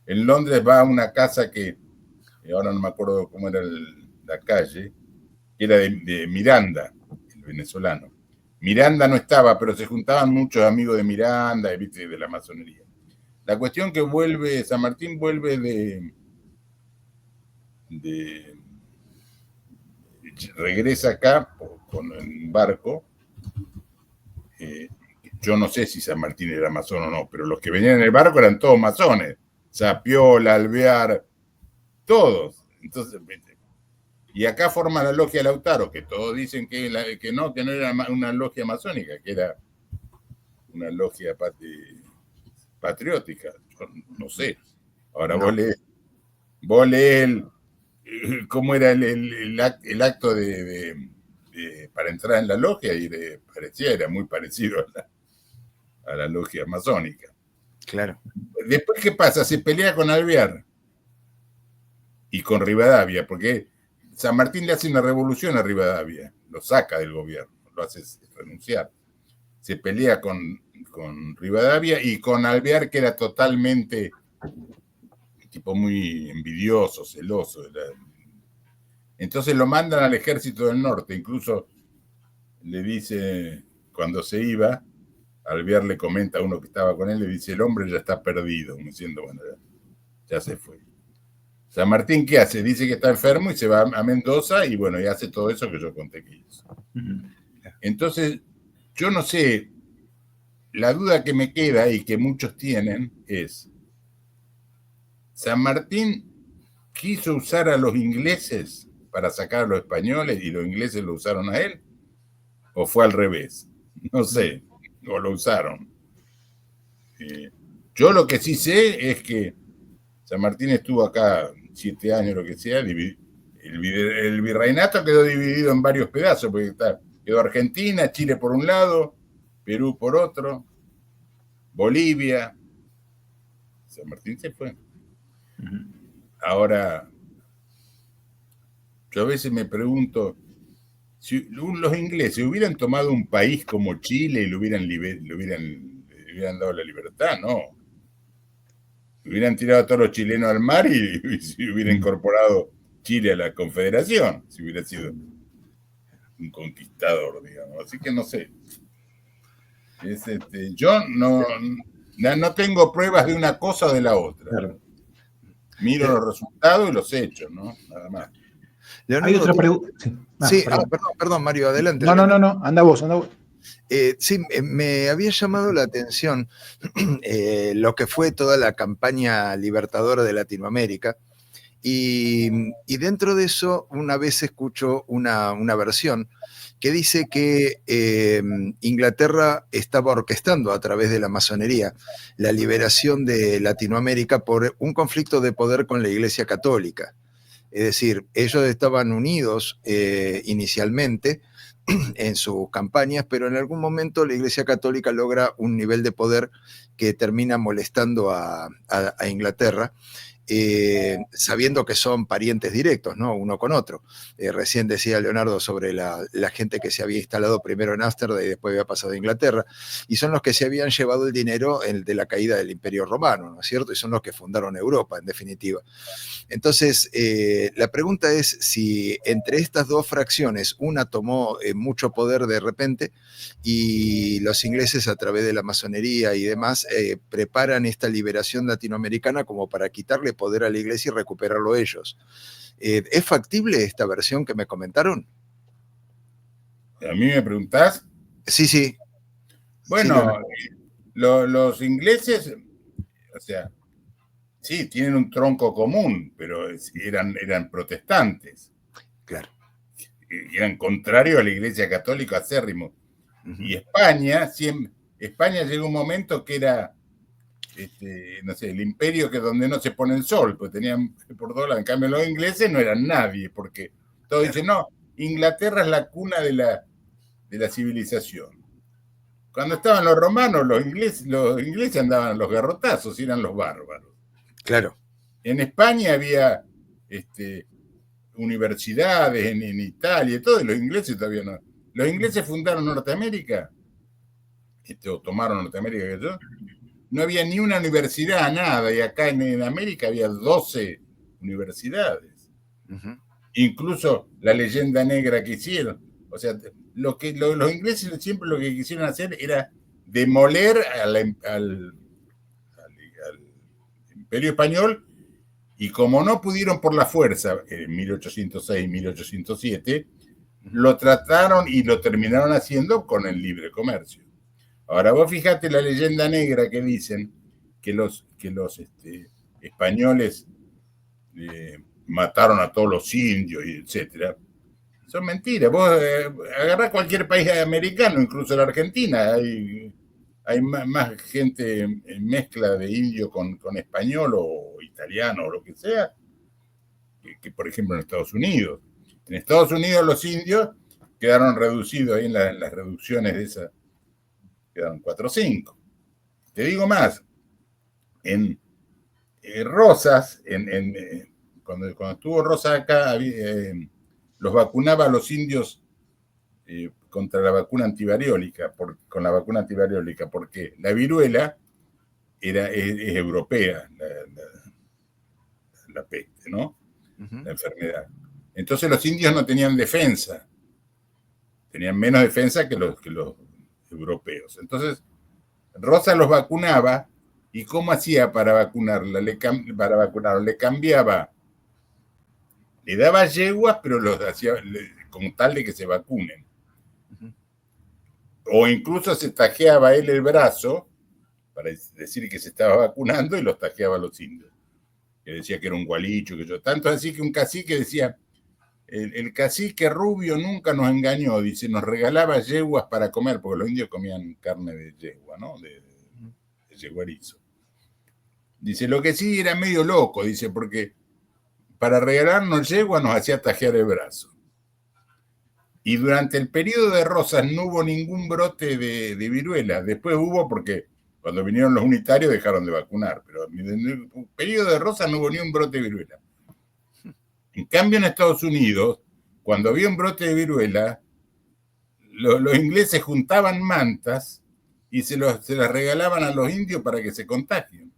en Londres va a una casa que, ahora no me acuerdo cómo era la calle, que era de Miranda, el venezolano. Miranda no estaba, pero se juntaban muchos amigos de Miranda, ¿viste? De la masonería. La cuestión que San Martín vuelve regresa acá con un barco. Yo no sé si San Martín era masón o no, pero los que venían en el barco eran todos masones. Zapiola, Alvear, todos. Entonces, y acá forma la logia Lautaro, que todos dicen que no era una logia masónica, que era una logia patriótica. Yo no sé. Ahora no. Vos lees cómo era el acto para entrar en la logia y era muy parecido a la logia masónica. Claro. Después, ¿qué pasa? Se pelea con Alvear y con Rivadavia, porque San Martín le hace una revolución a Rivadavia, lo saca del gobierno, lo hace renunciar. Se pelea con Rivadavia y con Alvear, que era totalmente tipo muy envidioso, celoso. Entonces lo mandan al ejército del norte, incluso le dice, cuando se iba, Alvear le comenta a uno que estaba con él, le dice, el hombre ya está perdido, diciendo, bueno, ya se fue. San Martín, ¿qué hace? Dice que está enfermo y se va a Mendoza y bueno, y hace todo eso que yo conté que hizo. Entonces, yo no sé, la duda que me queda y que muchos tienen es, ¿San Martín quiso usar a los ingleses para sacar a los españoles y los ingleses lo usaron a él? ¿O fue al revés? No sé, o lo usaron. Yo lo que sí sé es que San Martín estuvo acá 7 años, lo que sea, el virreinato quedó dividido en varios pedazos, porque quedó Argentina, Chile por un lado, Perú por otro, Bolivia. San Martín se fue. Ahora, yo a veces me pregunto, si los ingleses hubieran tomado un país como Chile y le hubieran dado la libertad, no. Hubieran tirado a todos los chilenos al mar y se hubiera incorporado Chile a la Confederación, si hubiera sido un conquistador, digamos. Así que no sé. Yo no tengo pruebas de una cosa o de la otra. Claro. Miro los resultados y los hechos, ¿no? Nada más. Hay Leonardo, otra pregunta. Sí, sí, perdón. perdón, Mario, adelante. No, anda vos. Sí, me había llamado la atención lo que fue toda la campaña libertadora de Latinoamérica. Y dentro de eso, una vez escucho una versión que dice que Inglaterra estaba orquestando a través de la masonería la liberación de Latinoamérica por un conflicto de poder con la Iglesia Católica. Es decir, ellos estaban unidos inicialmente en sus campañas, pero en algún momento la Iglesia Católica logra un nivel de poder que termina molestando a Inglaterra. Sabiendo que son parientes directos, ¿no? Uno con otro. Recién decía Leonardo sobre la gente que se había instalado primero en Ámsterdam y después había pasado a Inglaterra, y son los que se habían llevado el dinero de la caída del Imperio Romano, ¿no es cierto? Y son los que fundaron Europa, en definitiva. Entonces, la pregunta es si entre estas dos fracciones una tomó mucho poder de repente y los ingleses a través de la masonería y demás preparan esta liberación latinoamericana como para quitarle poder a la iglesia y recuperarlo ellos. ¿Es factible esta versión que me comentaron? ¿A mí me preguntás? Sí. Bueno, sí, los ingleses, o sea, sí, tienen un tronco común, pero eran protestantes. Claro. Eran contrarios a la Iglesia Católica acérrimo. Y España llegó un momento que era, no sé, el imperio que donde no se pone el sol, pues tenían por dólar. En cambio, los ingleses no eran nadie, porque todos dicen, no, Inglaterra es la cuna de la civilización. Cuando estaban los romanos, los ingleses andaban a los garrotazos, eran los bárbaros. Claro. En España había universidades, en Italia y todo, y los ingleses todavía no. Los ingleses fundaron Norteamérica, o tomaron Norteamérica, que yo, no había ni una universidad, nada, y acá en América había 12 universidades. Incluso la leyenda negra que hicieron. O sea, los ingleses siempre lo que quisieron hacer era demoler al Imperio Español, y como no pudieron por la fuerza en 1806, 1807, lo trataron y lo terminaron haciendo con el libre comercio. Ahora vos fíjate la leyenda negra que dicen que los españoles mataron a todos los indios, y etcétera. Son mentiras. Vos agarrás cualquier país americano, incluso la Argentina, hay más gente en mezcla de indio con español o italiano o lo que sea, que por ejemplo en Estados Unidos. En Estados Unidos los indios quedaron reducidos ahí en las reducciones de esa, quedaron 4 o 5. Te digo más, en Rosas, cuando estuvo Rosas acá, los vacunaba a los indios contra la vacuna antivariólica, con la vacuna antivariólica, porque la viruela es europea, la peste, ¿no? La enfermedad. Entonces los indios no tenían defensa, tenían menos defensa que los europeos. Entonces Rosa los vacunaba, y ¿cómo hacía para vacunarla? Le cambiaba, le daba yeguas, pero los hacía con tal de que se vacunen. O incluso se tajeaba él el brazo para decir que se estaba vacunando, y los tajeaba a los indios, que decía que era un gualicho, que yo. Tanto así que un cacique decía, el cacique rubio nunca nos engañó, dice, nos regalaba yeguas para comer, porque los indios comían carne de yegua, ¿no? De yeguarizo. Dice, lo que sí era medio loco, dice, porque para regalarnos yegua nos hacía tajear el brazo. Y durante el periodo de Rosas no hubo ningún brote de viruela. Después hubo, porque cuando vinieron los unitarios dejaron de vacunar, pero en el periodo de Rosas no hubo ni un brote de viruela. En cambio, en Estados Unidos, cuando había un brote de viruela, los ingleses juntaban mantas y se las regalaban a los indios para que se contagien.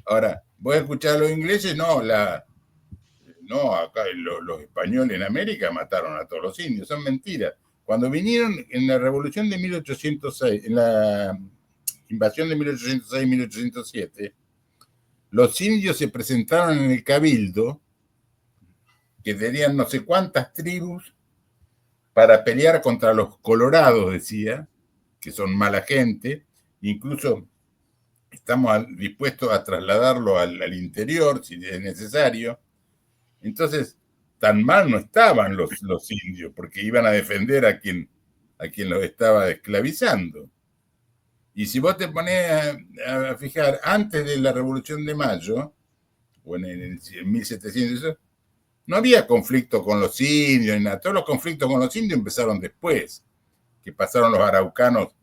Ahora, voy a escuchar a los ingleses, no, acá los españoles en América mataron a todos los indios, son mentiras. Cuando vinieron en la revolución de 1806, en la invasión de 1806-1807, los indios se presentaron en el cabildo que tenían no sé cuántas tribus para pelear contra los colorados, decía, que son mala gente, incluso estamos dispuestos a trasladarlo al interior si es necesario. Entonces, tan mal no estaban los indios, porque iban a defender a quien los estaba esclavizando. Y si vos te pones a fijar, antes de la Revolución de Mayo, o en 1700, no había conflicto con los indios, ni nada. Todos los conflictos con los indios empezaron después, que pasaron los araucanos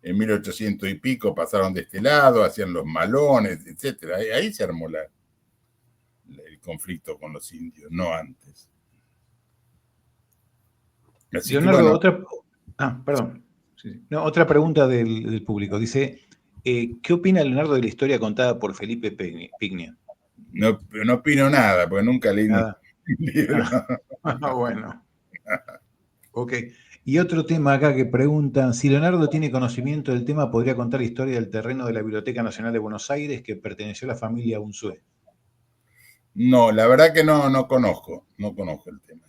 en 1800 y pico, pasaron de este lado, hacían los malones, etc. Ahí se armó el conflicto con los indios, no antes. Así Leonardo, que, bueno, perdón. Sí. No, otra pregunta del público. Dice, ¿qué opina Leonardo de la historia contada por Felipe Pignia? No opino nada, porque nunca leí nada. Ni libro. Bueno. Ok. Y otro tema acá que preguntan, si Leonardo tiene conocimiento del tema, ¿podría contar la historia del terreno de la Biblioteca Nacional de Buenos Aires que perteneció a la familia Unzué? No, la verdad que no conozco el tema.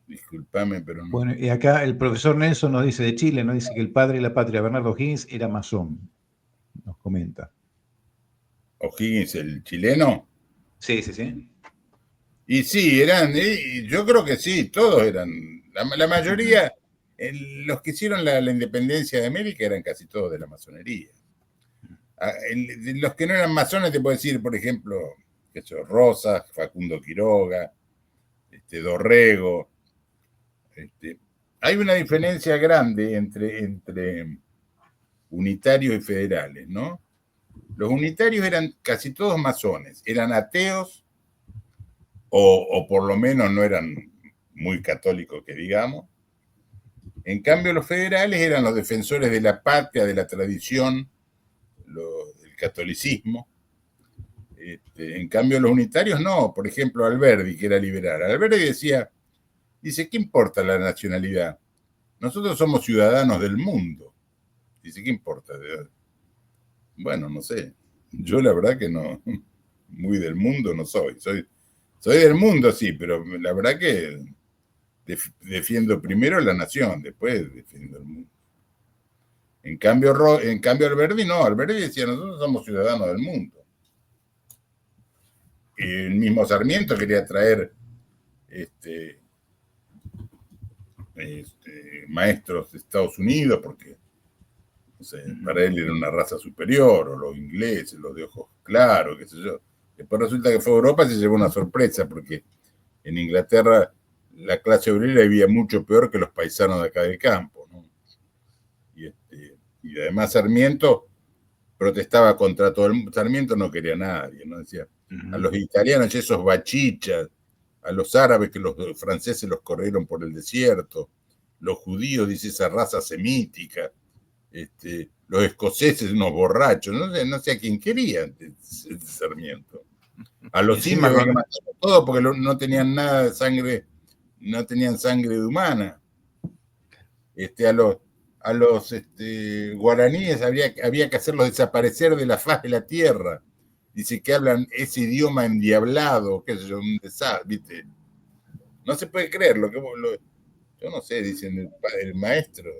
Disculpame, pero no. Bueno, y acá el profesor Nelson nos dice de Chile, nos dice que el padre de la patria, Bernardo O'Higgins, era masón. Nos comenta. ¿O'Higgins, el chileno? Sí, sí, sí. Y sí, yo creo que sí, todos eran. La mayoría, los que hicieron la independencia de América eran casi todos de la masonería. Los que no eran masones, te puedo decir, por ejemplo, Rosas, Facundo Quiroga, Dorrego. Hay una diferencia grande entre unitarios y federales, ¿no? Los unitarios eran casi todos masones, eran ateos o por lo menos no eran muy católicos, que digamos. En cambio, los federales eran los defensores de la patria, de la tradición, del catolicismo. En cambio, los unitarios no. Por ejemplo, Alberdi, que era liberal. Alberdi dice, ¿qué importa la nacionalidad? Nosotros somos ciudadanos del mundo. Dice, ¿qué importa? Bueno, no sé. Yo la verdad que no, muy del mundo no soy. Soy del mundo, sí, pero la verdad que defiendo primero la nación, después defiendo el mundo. En cambio, Alberdi no. Alberdi decía, nosotros somos ciudadanos del mundo. El mismo Sarmiento quería traer maestros de Estados Unidos porque no sé, para él era una raza superior, o los ingleses, los de ojos claros, qué sé yo. Después resulta que fue a Europa y se llevó una sorpresa porque en Inglaterra la clase obrera vivía mucho peor que los paisanos de acá del campo, ¿no? Y además Sarmiento protestaba contra todo el mundo. Sarmiento no quería a nadie, ¿no? Decía, a los italianos, esos bachichas, a los árabes que los franceses los corrieron por el desierto, los judíos, dice, esa raza semítica, los escoceses, unos borrachos, no sé a quién quería Sarmiento. A los indios había que matarlos todos porque no tenían nada de sangre, no tenían sangre humana. A los guaraníes había que hacerlos desaparecer de la faz de la tierra. Dice que hablan ese idioma endiablado, qué sé yo, un desastre, ¿viste? No se puede creer yo no sé, dicen el maestro.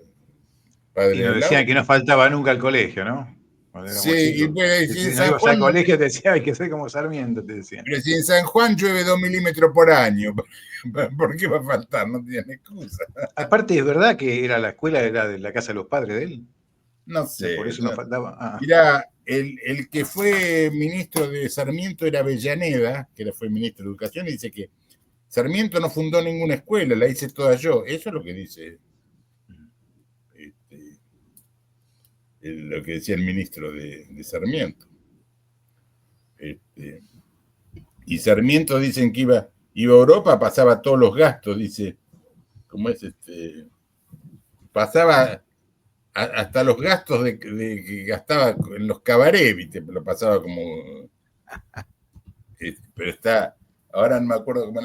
Padre y nos decían que no faltaba nunca al colegio, ¿no? Sí, y si en San Juan, al colegio te decía, hay que ser como Sarmiento, te decían. Pero si en San Juan llueve 2 milímetros por año, ¿por qué va a faltar? No tienen excusa. Aparte, ¿es verdad que la escuela era de la casa de los padres de él? No sé. Por eso no faltaba. Mirá, el que fue ministro de Sarmiento era Avellaneda, que fue ministro de Educación, y dice que Sarmiento no fundó ninguna escuela, la hice toda yo. Eso es lo que dice lo que decía el ministro de Sarmiento. Y Sarmiento dicen que iba a Europa, pasaba todos los gastos, dice, ¿cómo es pasaba hasta los gastos que gastaba en los cabarets, ¿viste? Lo pasaba como pero está, ahora no me acuerdo cómo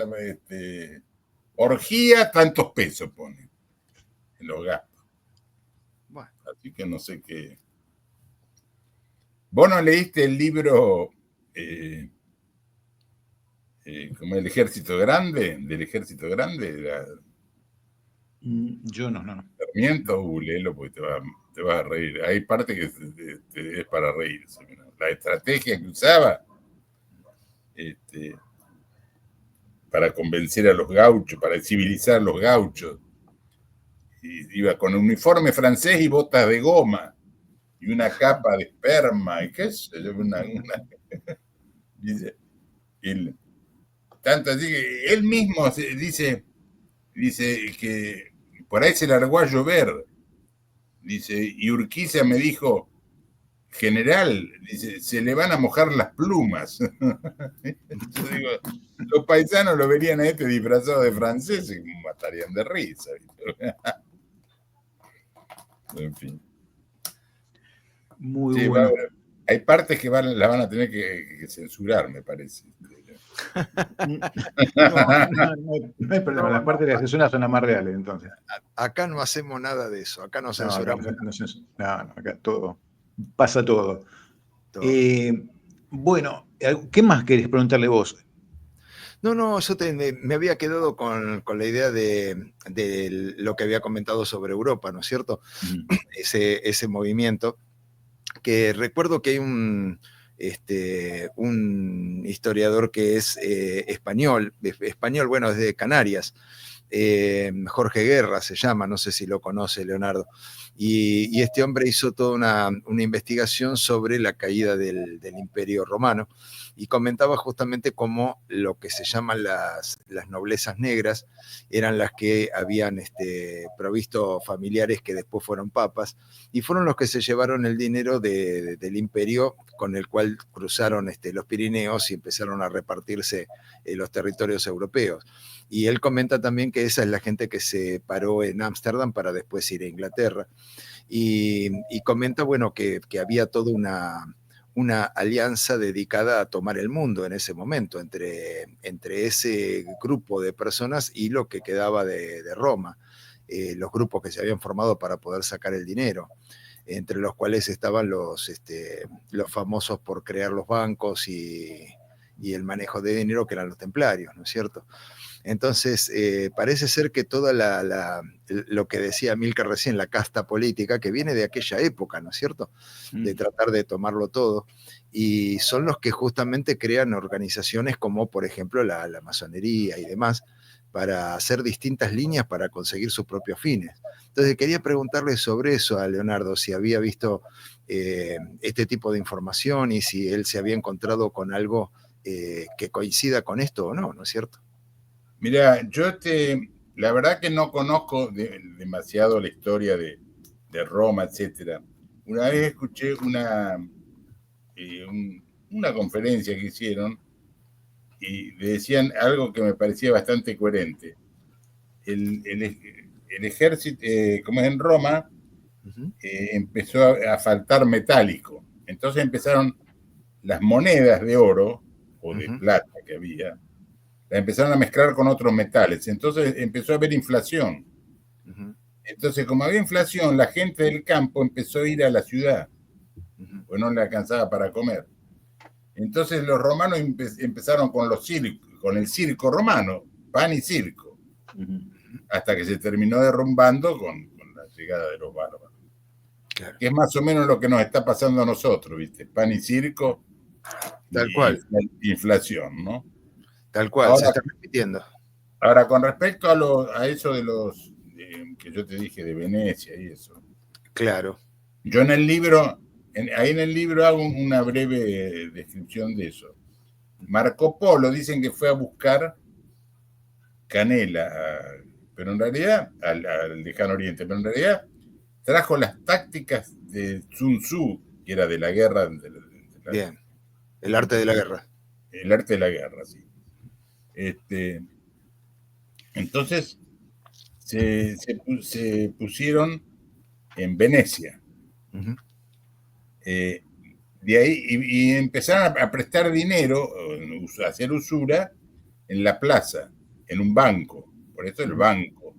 orgía, tantos pesos pone en los gastos. Bueno. Así que no sé qué. ¿Vos no leíste el libro como el ejército grande, del ejército grande, Yo no. Sarmiento, léelo porque te vas a reír. Hay parte que es para reírse. ¿No? La estrategia que usaba para convencer a los gauchos, para civilizar a los gauchos. Iba con un uniforme francés y botas de goma y una capa de esperma y qué sé yo, dice, tanto así que él mismo dice que por ahí se largó a llover, dice, y Urquiza me dijo, general, dice, se le van a mojar las plumas. Yo digo, los paisanos lo verían a este disfrazado de francés y matarían de risa. En fin. Muy Sí, bueno. hay partes que la van a tener que censurar, me parece. No hay problema. Las partes de la censura son las más reales, entonces. Acá no hacemos nada de eso, acá no censuramos. No, acá todo. Pasa todo. todo. Bueno, ¿qué más querés preguntarle vos? No, yo me había quedado con la idea de lo que había comentado sobre Europa, ¿no es cierto? Ese movimiento, que recuerdo que hay un historiador que es español, bueno, es de Canarias, Jorge Guerra se llama, no sé si lo conoce Leonardo, y este hombre hizo toda una investigación sobre la caída del Imperio Romano y comentaba justamente cómo lo que se llaman las noblezas negras eran las que habían provisto familiares que después fueron papas y fueron los que se llevaron el dinero del imperio con el cual cruzaron los Pirineos y empezaron a repartirse los territorios europeos. Y él comenta también que esa es la gente que se paró en Ámsterdam para después ir a Inglaterra. Y comenta, bueno, que había toda una alianza dedicada a tomar el mundo en ese momento, entre ese grupo de personas y lo que quedaba de Roma, los grupos que se habían formado para poder sacar el dinero, entre los cuales estaban los famosos por crear los bancos y el manejo de dinero, que eran los templarios, ¿no es cierto? Entonces, parece ser que toda lo que decía Amílcar recién, la casta política, que viene de aquella época, ¿no es cierto? De tratar de tomarlo todo, y son los que justamente crean organizaciones como, por ejemplo, la masonería y demás, para hacer distintas líneas para conseguir sus propios fines. Entonces, quería preguntarle sobre eso a Leonardo, si había visto este tipo de información y si él se había encontrado con algo que coincida con esto o no, ¿no es cierto? Mira, la verdad que no conozco demasiado la historia de Roma, etcétera. Una vez escuché una conferencia que hicieron y le decían algo que me parecía bastante coherente. El ejército, como es en Roma, empezó a faltar metálico. Entonces empezaron las monedas de oro o de plata que había, la empezaron a mezclar con otros metales. Entonces empezó a haber inflación. Entonces, como había inflación, la gente del campo empezó a ir a la ciudad, pues no le alcanzaba para comer. Entonces los romanos empezaron con el circo romano, pan y circo, hasta que se terminó derrumbando con la llegada de los bárbaros. Claro. Que es más o menos lo que nos está pasando a nosotros, ¿viste? Pan y circo. Tal cual. Inflación, ¿no? Tal cual, ahora, se está repitiendo. Ahora, con respecto a eso de los que yo te dije de Venecia y eso. Claro. Yo en el libro, ahí en el libro hago una breve descripción de eso. Marco Polo dicen que fue a buscar canela, pero en realidad, al lejano oriente, pero en realidad trajo las tácticas de Sun Tzu, que era de la guerra. Bien, el arte de la guerra. El arte de la guerra, sí. Entonces se pusieron en Venecia. De ahí y empezaron a prestar dinero, a hacer usura en la plaza, en un banco. Por eso el banco.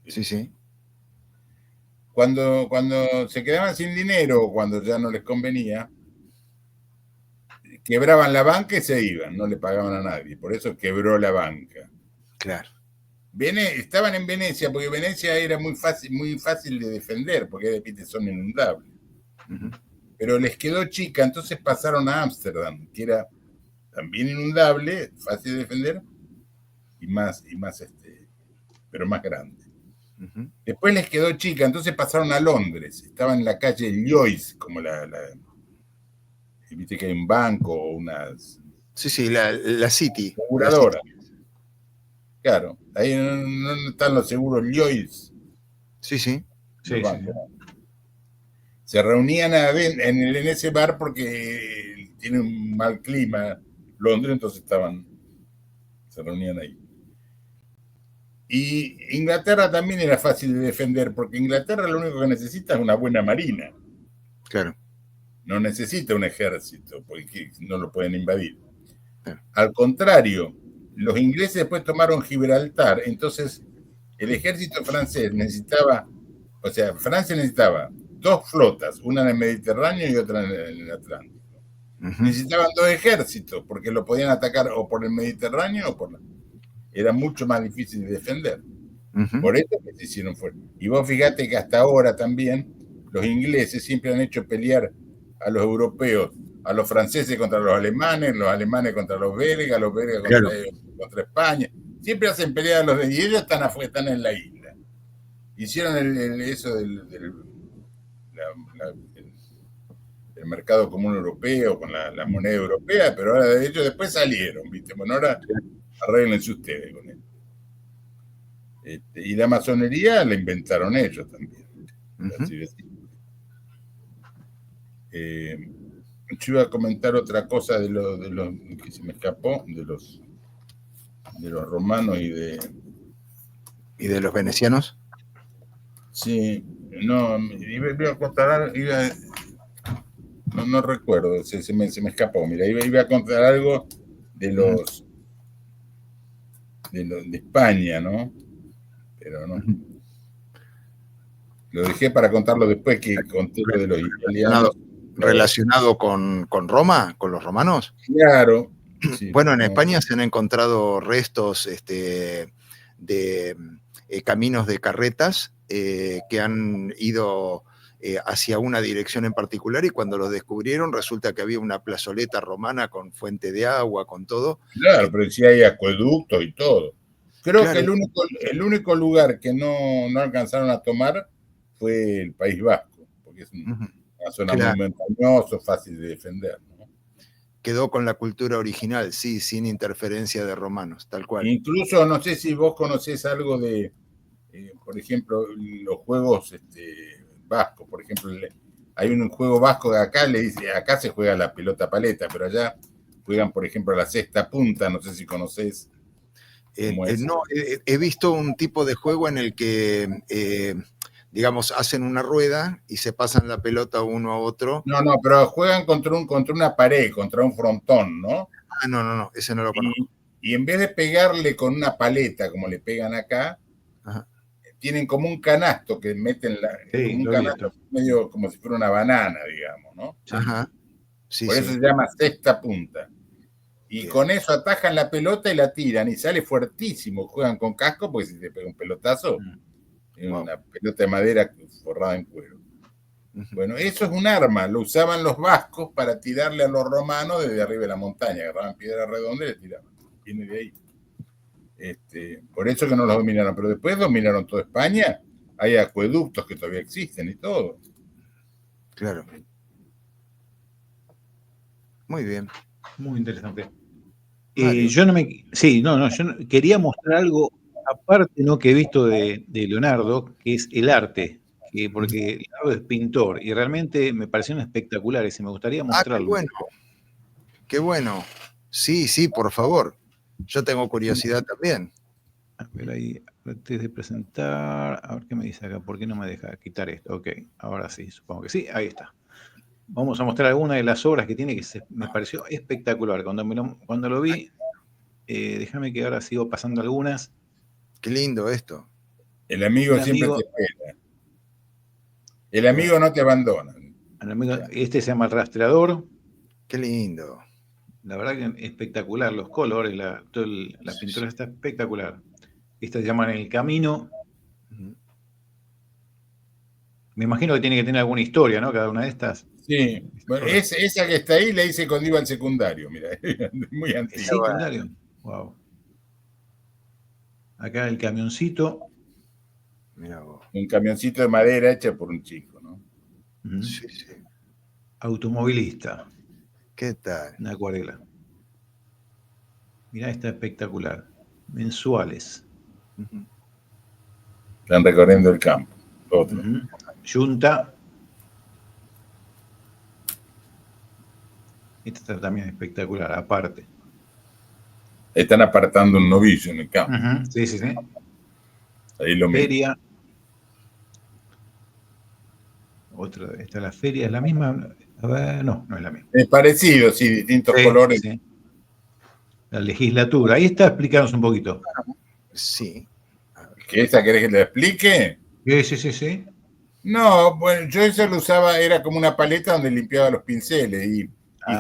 Sí, sí. Cuando se quedaban sin dinero, cuando ya no les convenía, quebraban la banca y se iban, no le pagaban a nadie, por eso quebró la banca. Claro. Estaban en Venecia, porque Venecia era muy fácil de defender, porque son inundables. Ujú. Pero les quedó chica, entonces pasaron a Ámsterdam, que era también inundable, fácil de defender, pero más grande. Ujú. Después les quedó chica, entonces pasaron a Londres. Estaban en la calle Lloyds, como viste que hay un banco o unas Sí, la City. aseguradoras. Claro, ahí no están los seguros Lloyds. Sí. Sí. Se reunían en ese bar porque tiene un mal clima Londres, entonces se reunían ahí. Y Inglaterra también era fácil de defender, porque Inglaterra lo único que necesita es una buena marina. Claro. No necesita un ejército, porque no lo pueden invadir. Claro. Al contrario, los ingleses después tomaron Gibraltar, entonces el ejército francés Francia necesitaba 2 flotas, una en el Mediterráneo y otra en el Atlántico. Ujú. Necesitaban 2 ejércitos, porque lo podían atacar o por el Mediterráneo era mucho más difícil de defender. Ujú. Por eso que se hicieron fuertes. Y vos fíjate que hasta ahora también los ingleses siempre han hecho pelear a los europeos, a los franceses contra los alemanes contra los belgas Claro. contra España. Siempre hacen pelear a los de... Y ellos están en la isla. Hicieron eso del mercado común europeo con la moneda europea, pero ahora de hecho después salieron, ¿viste? Bueno, ahora arréglense ustedes con él. Y la masonería la inventaron ellos también. Ujú. Yo iba a comentar otra cosa de los que se me escapó, de los romanos y ¿Y de los venecianos? Sí, no, iba a contar, no recuerdo, se me escapó. Mira, iba a contar algo de España, ¿no? Pero no. Lo dejé para contarlo después que conté lo de los italianos. ¿Relacionado con Roma, con los romanos? Claro. Sí, bueno, en España se han encontrado restos de caminos de carretas que han ido hacia una dirección en particular, y cuando los descubrieron resulta que había una plazoleta romana con fuente de agua, con todo. Claro, pero sí hay acueductos y todo. Creo Claro. que el único lugar que no alcanzaron a tomar fue el País Vasco, porque es una zona muy montañosa, fácil de defender, ¿no? Quedó con la cultura original, sí, sin interferencia de romanos, tal cual. Incluso, no sé si vos conocés algo de, por ejemplo, los juegos vascos. Por ejemplo, hay un juego vasco que acá se juega la pelota paleta, pero allá juegan, por ejemplo, la cesta punta, no sé si conocés. No, he visto un tipo de juego en el que, digamos, hacen una rueda y se pasan la pelota uno a otro. No, pero juegan contra una pared, contra un frontón, ¿no? Ah, no, ese no lo conozco. Y en vez de pegarle con una paleta, como le pegan acá, ajá, tienen como un canasto que meten como un canasto medio como si fuera una banana, digamos, ¿no? Ajá. Sí, por eso se llama cesta punta. Y bien, con eso atajan la pelota y la tiran, y sale fuertísimo. Juegan con casco, porque si te pega un pelotazo, es una pelota de madera forrada en cuero. Bueno, eso es un arma, lo usaban los vascos para tirarle a los romanos desde arriba de la montaña, agarraban piedra redonda y le tiraban. Viene de ahí. Por eso que no los dominaron, pero después dominaron toda España. Hay acueductos que todavía existen y todo. Claro. Muy bien. Muy interesante. Yo quería mostrar algo aparte, ¿no?, que he visto de Leonardo, que es el arte, porque Leonardo es pintor y realmente me parecieron espectaculares y me gustaría mostrarlo. Qué bueno. Sí, por favor. Yo tengo curiosidad también. A ver ahí, antes de presentar, a ver qué me dice acá, ¿por qué no me deja quitar esto? Ok, ahora sí, supongo que sí, ahí está. Vamos a mostrar algunas de las obras que tiene, que me pareció espectacular. Cuando lo vi, déjame que ahora sigo pasando algunas. Qué lindo esto. El amigo siempre te espera. El amigo no te abandona. Este se llama El Rastreador. Qué lindo. La verdad que espectacular, los colores, la pintura está espectacular. Esta se llama En el Camino. Me imagino que tiene que tener alguna historia, ¿no? Cada una de estas. Sí, bueno, esa que está ahí la hice cuando iba al secundario, mira, muy ¿Es antigua. secundario? Wow. Acá el camioncito. Mira vos. Un camioncito de madera hecha por un chico, ¿no? Sí, sí. Automovilista. ¿Qué tal? Una acuarela. Mirá, está espectacular. Mensuales. Están recorriendo el campo. Otro. Yunta. Esta está también espectacular, aparte. Están apartando un novillo en el campo. Sí, sí, sí. Ahí lo mismo. Feria. Otra, esta la feria es la misma. A ver, no, no es la misma. Es parecido, sí, distintos colores. Sí. La legislatura. Ahí está, explícanos un poquito. Sí. ¿Que esa querés que te explique? Sí. No, bueno, yo esa lo usaba, era como una paleta donde limpiaba los pinceles y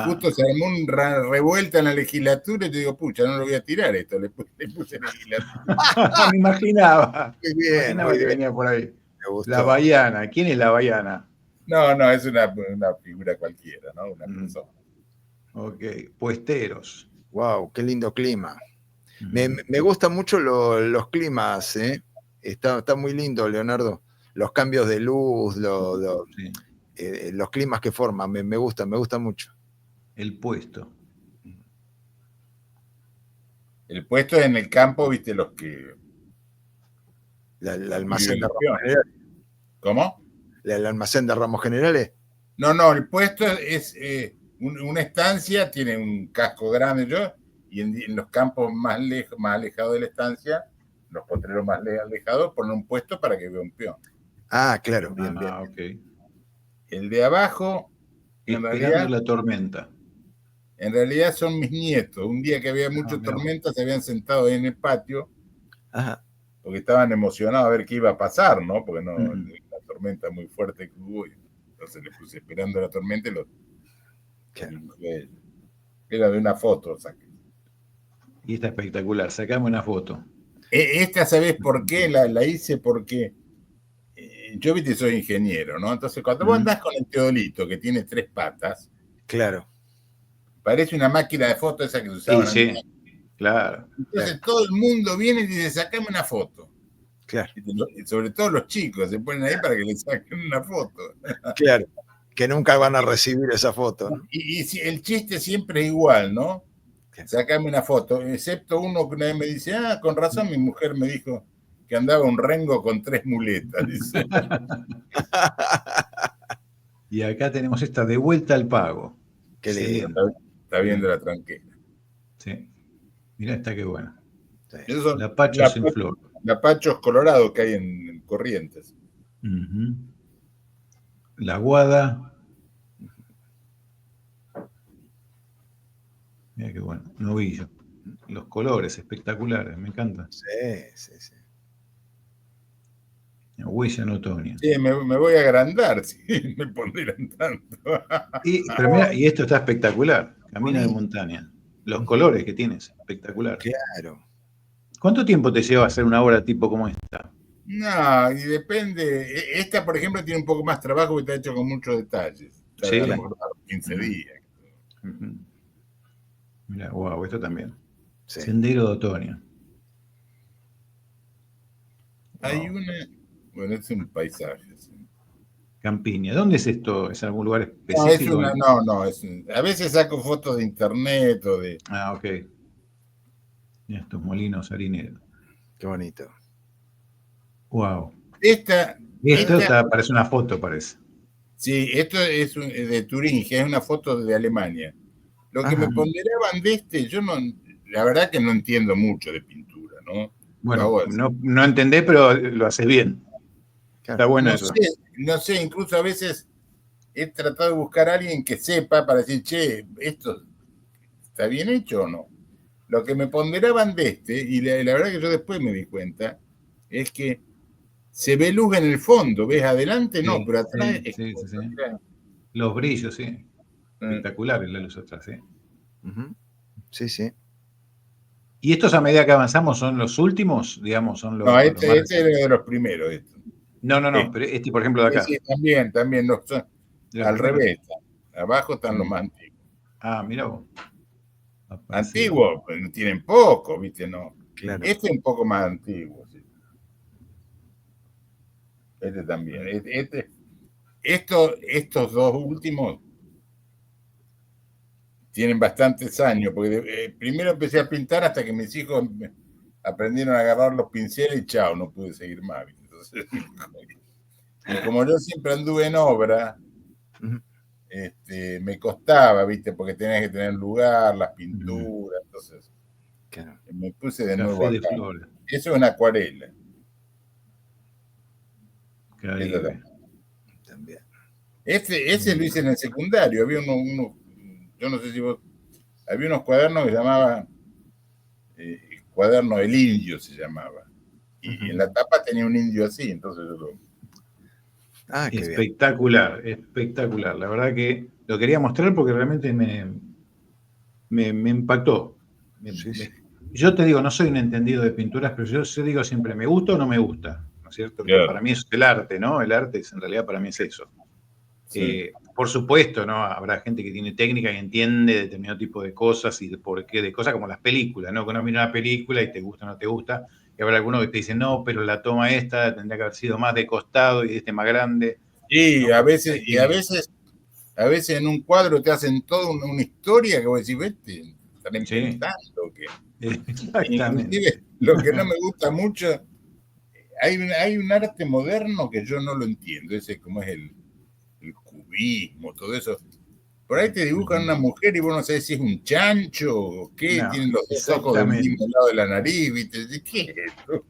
justo se armó una revuelta en la legislatura y yo digo, pucha, no lo voy a tirar esto, le puse legislatura. Me imaginaba. Muy bien, Me que venía por ahí. Me gustó. La Baiana. ¿Quién es la Baiana? No, es una figura cualquiera, ¿no? Una persona. Ok, puesteros. Wow, qué lindo clima. Me gustan mucho los climas, ¿eh? Está muy lindo, Leonardo. Los cambios de luz, los climas que forman, me gusta mucho. El puesto. El puesto es en el campo, viste, los que... ¿El almacén de Ramos Generales? ¿Cómo? ¿El almacén de Ramos Generales? No, el puesto es una estancia, tiene un casco grande, y en los campos más alejados de la estancia, los potreros más alejados, ponen un puesto para que vea un peón. Ah, claro, bien. Ok. El de abajo, Esperando la tormenta. En realidad son mis nietos. Un día que había mucha tormenta, se habían sentado ahí en el patio, porque estaban emocionados a ver qué iba a pasar, ¿no? Porque no, la tormenta muy fuerte que hubo. Entonces les puse esperando la tormenta y era de una foto, saqué. Y está espectacular, sacame una foto. Esta, ¿sabés por qué? La hice porque yo, viste, soy ingeniero, ¿no? Entonces, cuando vos andás con el teodolito, que tiene 3 patas, claro, parece una máquina de fotos esa que se usaba. Sí, claro. Entonces todo el mundo viene y dice, sacame una foto. Claro. Y sobre todo los chicos se ponen ahí para que les saquen una foto. Claro, que nunca van a recibir esa foto, ¿no? Y el chiste siempre es igual, ¿no? Sacame una foto, excepto uno que una vez me dice, con razón mi mujer me dijo que andaba un rengo con 3 muletas, dice. Y acá tenemos esta de vuelta al pago. Qué lindo. Está viendo la tranquera. Sí. Mirá esta qué buena. Sí. La Pachos en flor. La Pachos Colorado que hay en Corrientes. La Guada. Mira qué bueno. Novillo. Los colores espectaculares, me encanta. Sí. La Huella en otoño. Sí, me voy a agrandar, sí, me pondrán tanto. Pero mira, y esto está espectacular. Camino de montaña. Los colores que tienes, espectacular. Claro. ¿Cuánto tiempo te lleva hacer una obra tipo como esta? No, y depende. Esta, por ejemplo, tiene un poco más trabajo porque está hecho con muchos detalles. Sí. 15 días. Mira, wow, esto también. Sí. Sendero de otoño. Hay una... Bueno, es un paisaje. Sí. Campiña. ¿Dónde es esto? ¿Es algún lugar específico? A veces saco fotos de internet o de... Ok. Mira estos molinos harineros. Qué bonito. Wow. Esta parece una foto, parece. Sí, esto es de Turingia, es una foto de Alemania. Lo que me ponderaban de yo no, la verdad que no entiendo mucho de pintura, ¿no? Bueno, no entendés, pero lo haces bien. Está bueno eso. No sé, incluso a veces he tratado de buscar a alguien que sepa para decir, che, ¿esto está bien hecho o no? Lo que me ponderaban de y la verdad que yo después me di cuenta, es que se ve luz en el fondo, ¿ves? Adelante no, pero atrás... Sí. Los brillos, sí. Espectaculares la luz atrás, sí. Sí, sí. ¿Y estos a medida que avanzamos son los últimos? Digamos, son No, los más... este es de los primeros. No, pero por ejemplo de acá. Sí, también no, son, De los al primeros. revés. Abajo están los más antiguos. Ah, mira vos. Antiguos, pues, tienen poco, ¿viste? No. Claro. Este es un poco más antiguo. Sí. Este también. Estos dos últimos tienen bastantes años, porque primero empecé a pintar hasta que mis hijos aprendieron a agarrar los pinceles y chao, no pude seguir más. Entonces, y como yo siempre anduve en obra, me costaba, ¿viste? Porque tenías que tener lugar, las pinturas, entonces claro. me puse de Café nuevo de acá. flores. Eso es una acuarela. También. Ese lo hice en el secundario. Había uno, yo no sé si vos, había unos cuadernos que llamaban cuaderno del indio, se llamaba. Y en la tapa tenía un indio así, entonces yo lo... Qué Espectacular, bien. Espectacular. La verdad que lo quería mostrar porque realmente me impactó. Sí. Yo te digo, no soy un entendido de pinturas, pero yo digo siempre, ¿me gusta o no me gusta? ¿No es cierto? Claro. Que para mí es el arte, ¿no? El arte en realidad para mí es eso. Sí. Por supuesto, ¿no? Habrá gente que tiene técnica y entiende determinado tipo de cosas y de por qué, de cosas como las películas, ¿no? Que uno mira una película y te gusta o no te gusta, y habrá algunos que te dicen, no, pero la toma esta tendría que haber sido más de costado y este más grande. Y ¿no? a veces en un cuadro te hacen toda una historia que vos decís, vete, están inventando. Exactamente. Inclusive, lo que no me gusta mucho, hay un arte moderno que yo no lo entiendo, ese como es el cubismo, todo eso. Por ahí te dibujan una mujer y vos no sabés si es un chancho o qué, No, tienen los dos ojos del mismo lado de la nariz, ¿viste? ¿Qué es esto?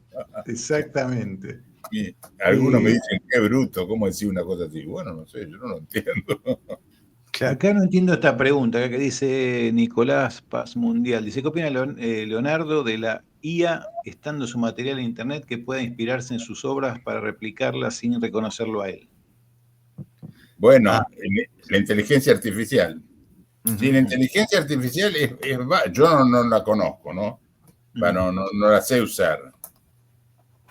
Exactamente. Y algunos me dicen, qué bruto, ¿cómo decir una cosa así? Bueno, no sé, yo no lo entiendo. Acá no entiendo esta pregunta, acá que dice Nicolás Paz Mundial. Dice, ¿qué opina Leonardo de la IA estando su material en internet que pueda inspirarse en sus obras para replicarlas sin reconocerlo a él? Bueno, la inteligencia artificial. Sí, la inteligencia artificial yo no la conozco, ¿no? No la sé usar.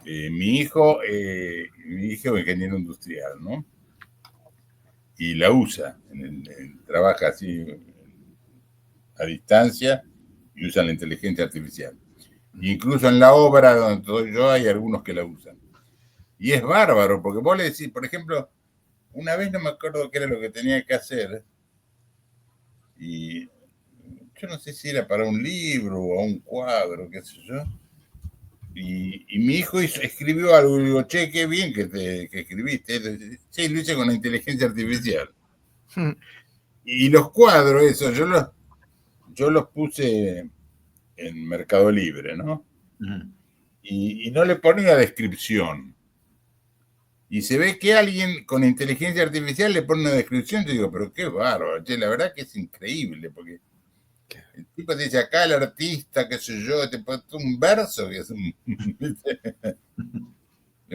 Mi hijo es ingeniero industrial, ¿no? Y la usa, trabaja así a distancia y usan la inteligencia artificial. Incluso en la obra donde estoy yo hay algunos que la usan. Y es bárbaro, porque vos le decís, por ejemplo, una vez no me acuerdo qué era lo que tenía que hacer, y yo no sé si era para un libro o un cuadro, qué sé yo. Y mi hijo escribió algo y digo, che, qué bien que escribiste. Sí, lo hice con la inteligencia artificial. Y los cuadros, eso, yo los puse en Mercado Libre, ¿no? Y no le ponía descripción. Y se ve que alguien con inteligencia artificial le pone una descripción, yo digo, pero qué bárbaro, che, la verdad que es increíble, porque el tipo te dice acá el artista, qué sé yo, te pone un verso que es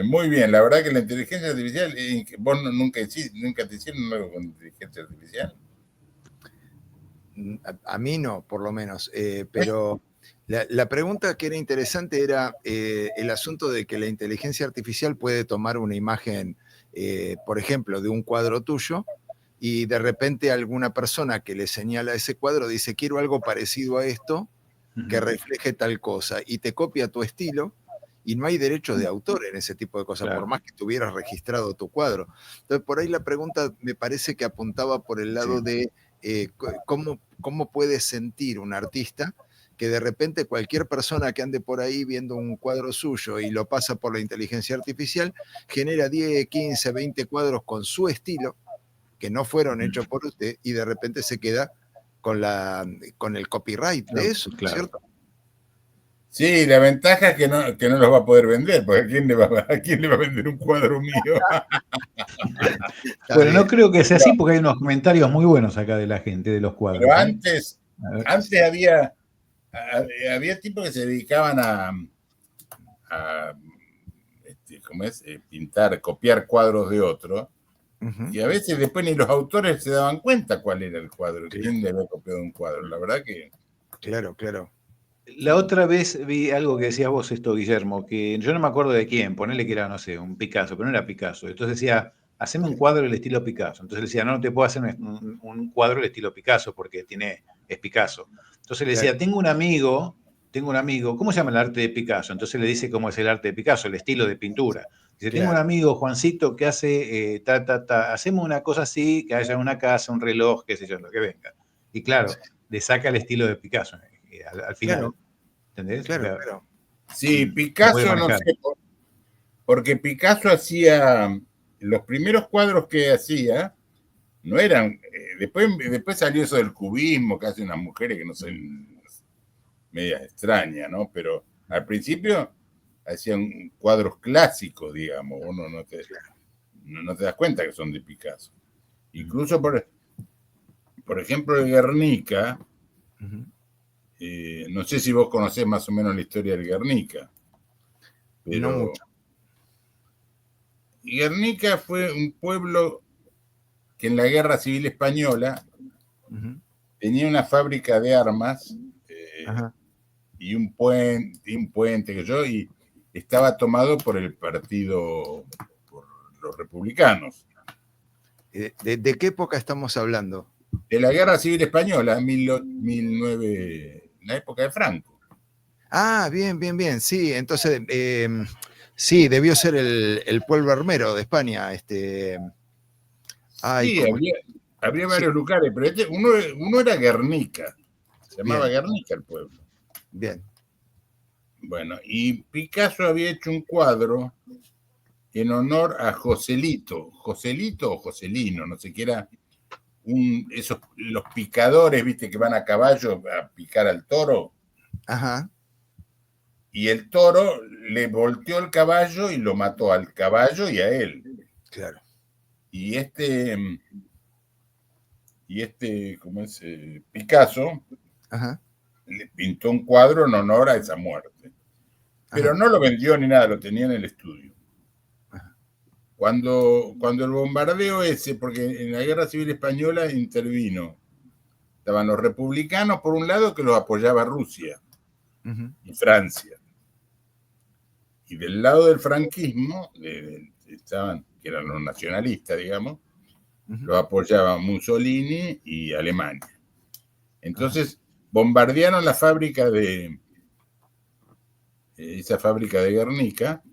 muy bien, la verdad que la inteligencia artificial, vos nunca te hicieron algo con inteligencia artificial. A mí no, por lo menos, pero la pregunta que era interesante era el asunto de que la inteligencia artificial puede tomar una imagen, por ejemplo, de un cuadro tuyo, y de repente alguna persona que le señala ese cuadro dice, quiero algo parecido a esto, que refleje tal cosa, y te copia tu estilo, y no hay derecho de autor en ese tipo de cosas, por más que tuvieras registrado tu cuadro. Entonces, por ahí la pregunta me parece que apuntaba por el lado de cómo puede sentir un artista que de repente cualquier persona que ande por ahí viendo un cuadro suyo y lo pasa por la inteligencia artificial, genera 10, 15, 20 cuadros con su estilo, que no fueron hechos por usted, y de repente se queda con el copyright de eso, ¿cierto? Sí, la ventaja es que no los va a poder vender, porque ¿a quién le va a vender un cuadro mío? Bueno, no creo que sea así porque hay unos comentarios muy buenos acá de la gente, de los cuadros. Pero antes había tipos que se dedicaban a ¿cómo es? Pintar, copiar cuadros de otro, Y a veces después ni los autores se daban cuenta cuál era el cuadro, quién le había copiado un cuadro. La verdad que... Claro. La otra vez vi algo que decías vos esto, Guillermo, que yo no me acuerdo de quién, ponele que era, no sé, un Picasso, pero no era Picasso. Entonces decía, haceme un cuadro del estilo Picasso. Entonces le decía, no te puedo hacer un cuadro del estilo Picasso porque es Picasso. Entonces le decía, tengo un amigo, ¿cómo se llama el arte de Picasso? Entonces le dice cómo es el arte de Picasso, el estilo de pintura. Dice, tengo un amigo, Juancito, que hace hacemos una cosa así, que haya una casa, un reloj, qué sé yo, lo que venga. Y claro, le saca el estilo de Picasso al final. Claro. ¿Entendés? Claro. Sí, Picasso no sé, porque Picasso hacía, los primeros cuadros que hacía, no eran, después salió eso del cubismo, que hacen unas mujeres que no son medias extrañas, ¿no? Pero al principio hacían cuadros clásicos, digamos, uno no te das cuenta que son de Picasso. Incluso, por ejemplo, el Guernica, no sé si vos conocés más o menos la historia del Guernica. Pero no mucho. Guernica fue un pueblo que en la Guerra Civil Española tenía una fábrica de armas y un puente y estaba tomado por el partido, por los republicanos. ¿De qué época estamos hablando? De la Guerra Civil Española, la época de Franco. Ah, bien. Sí, entonces, sí, debió ser el pueblo armero de España. Sí, había varios lugares, pero uno era Guernica. Se llamaba Guernica el pueblo. Bien. Bueno, y Picasso había hecho un cuadro en honor a Joselito o Joselino, no sé qué era, los picadores, viste, que van a caballo a picar al toro. Ajá. Y el toro le volteó el caballo y lo mató al caballo y a él. Claro. Y ¿cómo es? Picasso le pintó un cuadro en honor a esa muerte. Pero no lo vendió ni nada, lo tenía en el estudio. Cuando el bombardeo ese, porque en la Guerra Civil Española intervino, estaban los republicanos por un lado, que los apoyaba Rusia y Francia. Y del lado del franquismo, estaban, que eran los nacionalistas, digamos, los apoyaban Mussolini y Alemania. Entonces, bombardearon la fábrica esa fábrica de Guernica,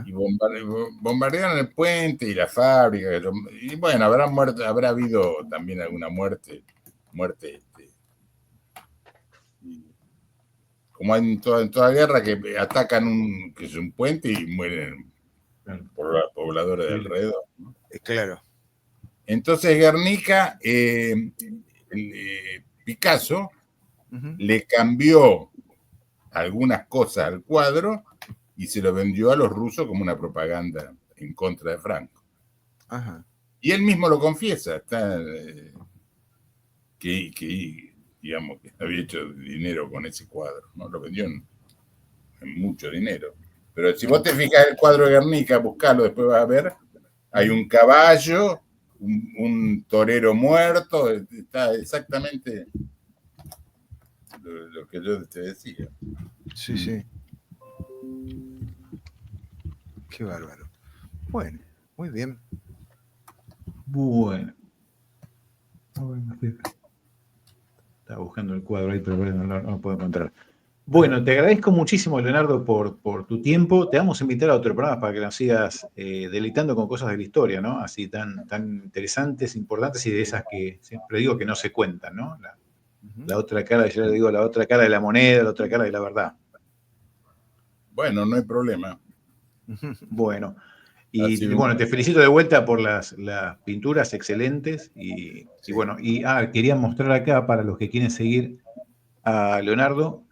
y bombardearon el puente y la fábrica. Y bueno, habrá habido también alguna muerte como en toda guerra, que atacan un puente y mueren por los pobladores de alrededor. Claro. Entonces Guernica, Picasso le cambió algunas cosas al cuadro y se lo vendió a los rusos como una propaganda en contra de Franco. Y él mismo lo confiesa, digamos que había hecho dinero con ese cuadro, ¿no? Lo vendió en mucho dinero. Pero si vos te fijas el cuadro de Guernica, buscalo, después vas a ver, hay un caballo, un torero muerto, está exactamente lo que yo te decía. Sí. Qué bárbaro. Bueno, muy bien. Bueno. Estaba buscando el cuadro ahí, pero no lo puedo encontrar. Bueno, te agradezco muchísimo, Leonardo, por tu tiempo. Te vamos a invitar a otro programa para que nos sigas deleitando con cosas de la historia, ¿no? Así tan interesantes, importantes y de esas que siempre digo que no se cuentan, ¿no? La otra cara, yo le digo, la otra cara de la moneda, la otra cara de la verdad. Bueno, no hay problema. Bueno, y bueno, te felicito de vuelta por las pinturas excelentes y bueno, quería mostrar acá para los que quieren seguir a Leonardo.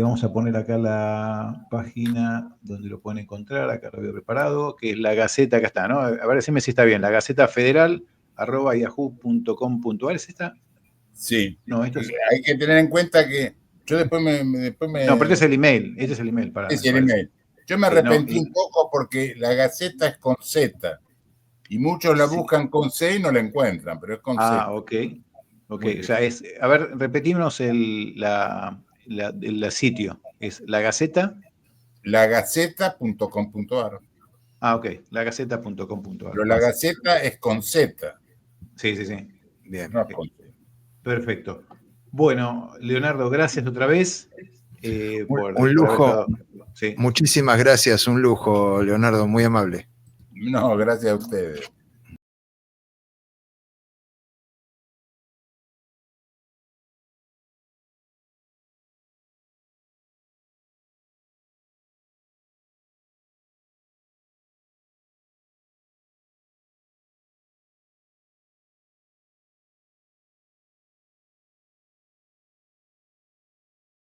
Vamos a poner acá la página donde lo pueden encontrar, acá lo había preparado, que es la Gaceta, acá está, ¿no? A ver, decime si está bien, la Gaceta Federal @yahoo.com.ar, ¿es esta? Sí, no, hay que tener en cuenta que yo después me... No, pero este es el email, para... Es el email. Yo me arrepentí un poco porque la Gaceta es con Z. Y muchos la buscan con C y no la encuentran, pero es con C. Ok. O sea, a ver, repetimos el sitio. Es La Gaceta. Lagaceta.com.ar. Ok, lagaceta.com.ar. Pero la Gaceta es con Z. Sí. Bien. No es con C. Perfecto. Bueno, Leonardo, gracias otra vez Un lujo. haber estado. Sí. Muchísimas gracias, un lujo, Leonardo, muy amable. No, gracias a ustedes.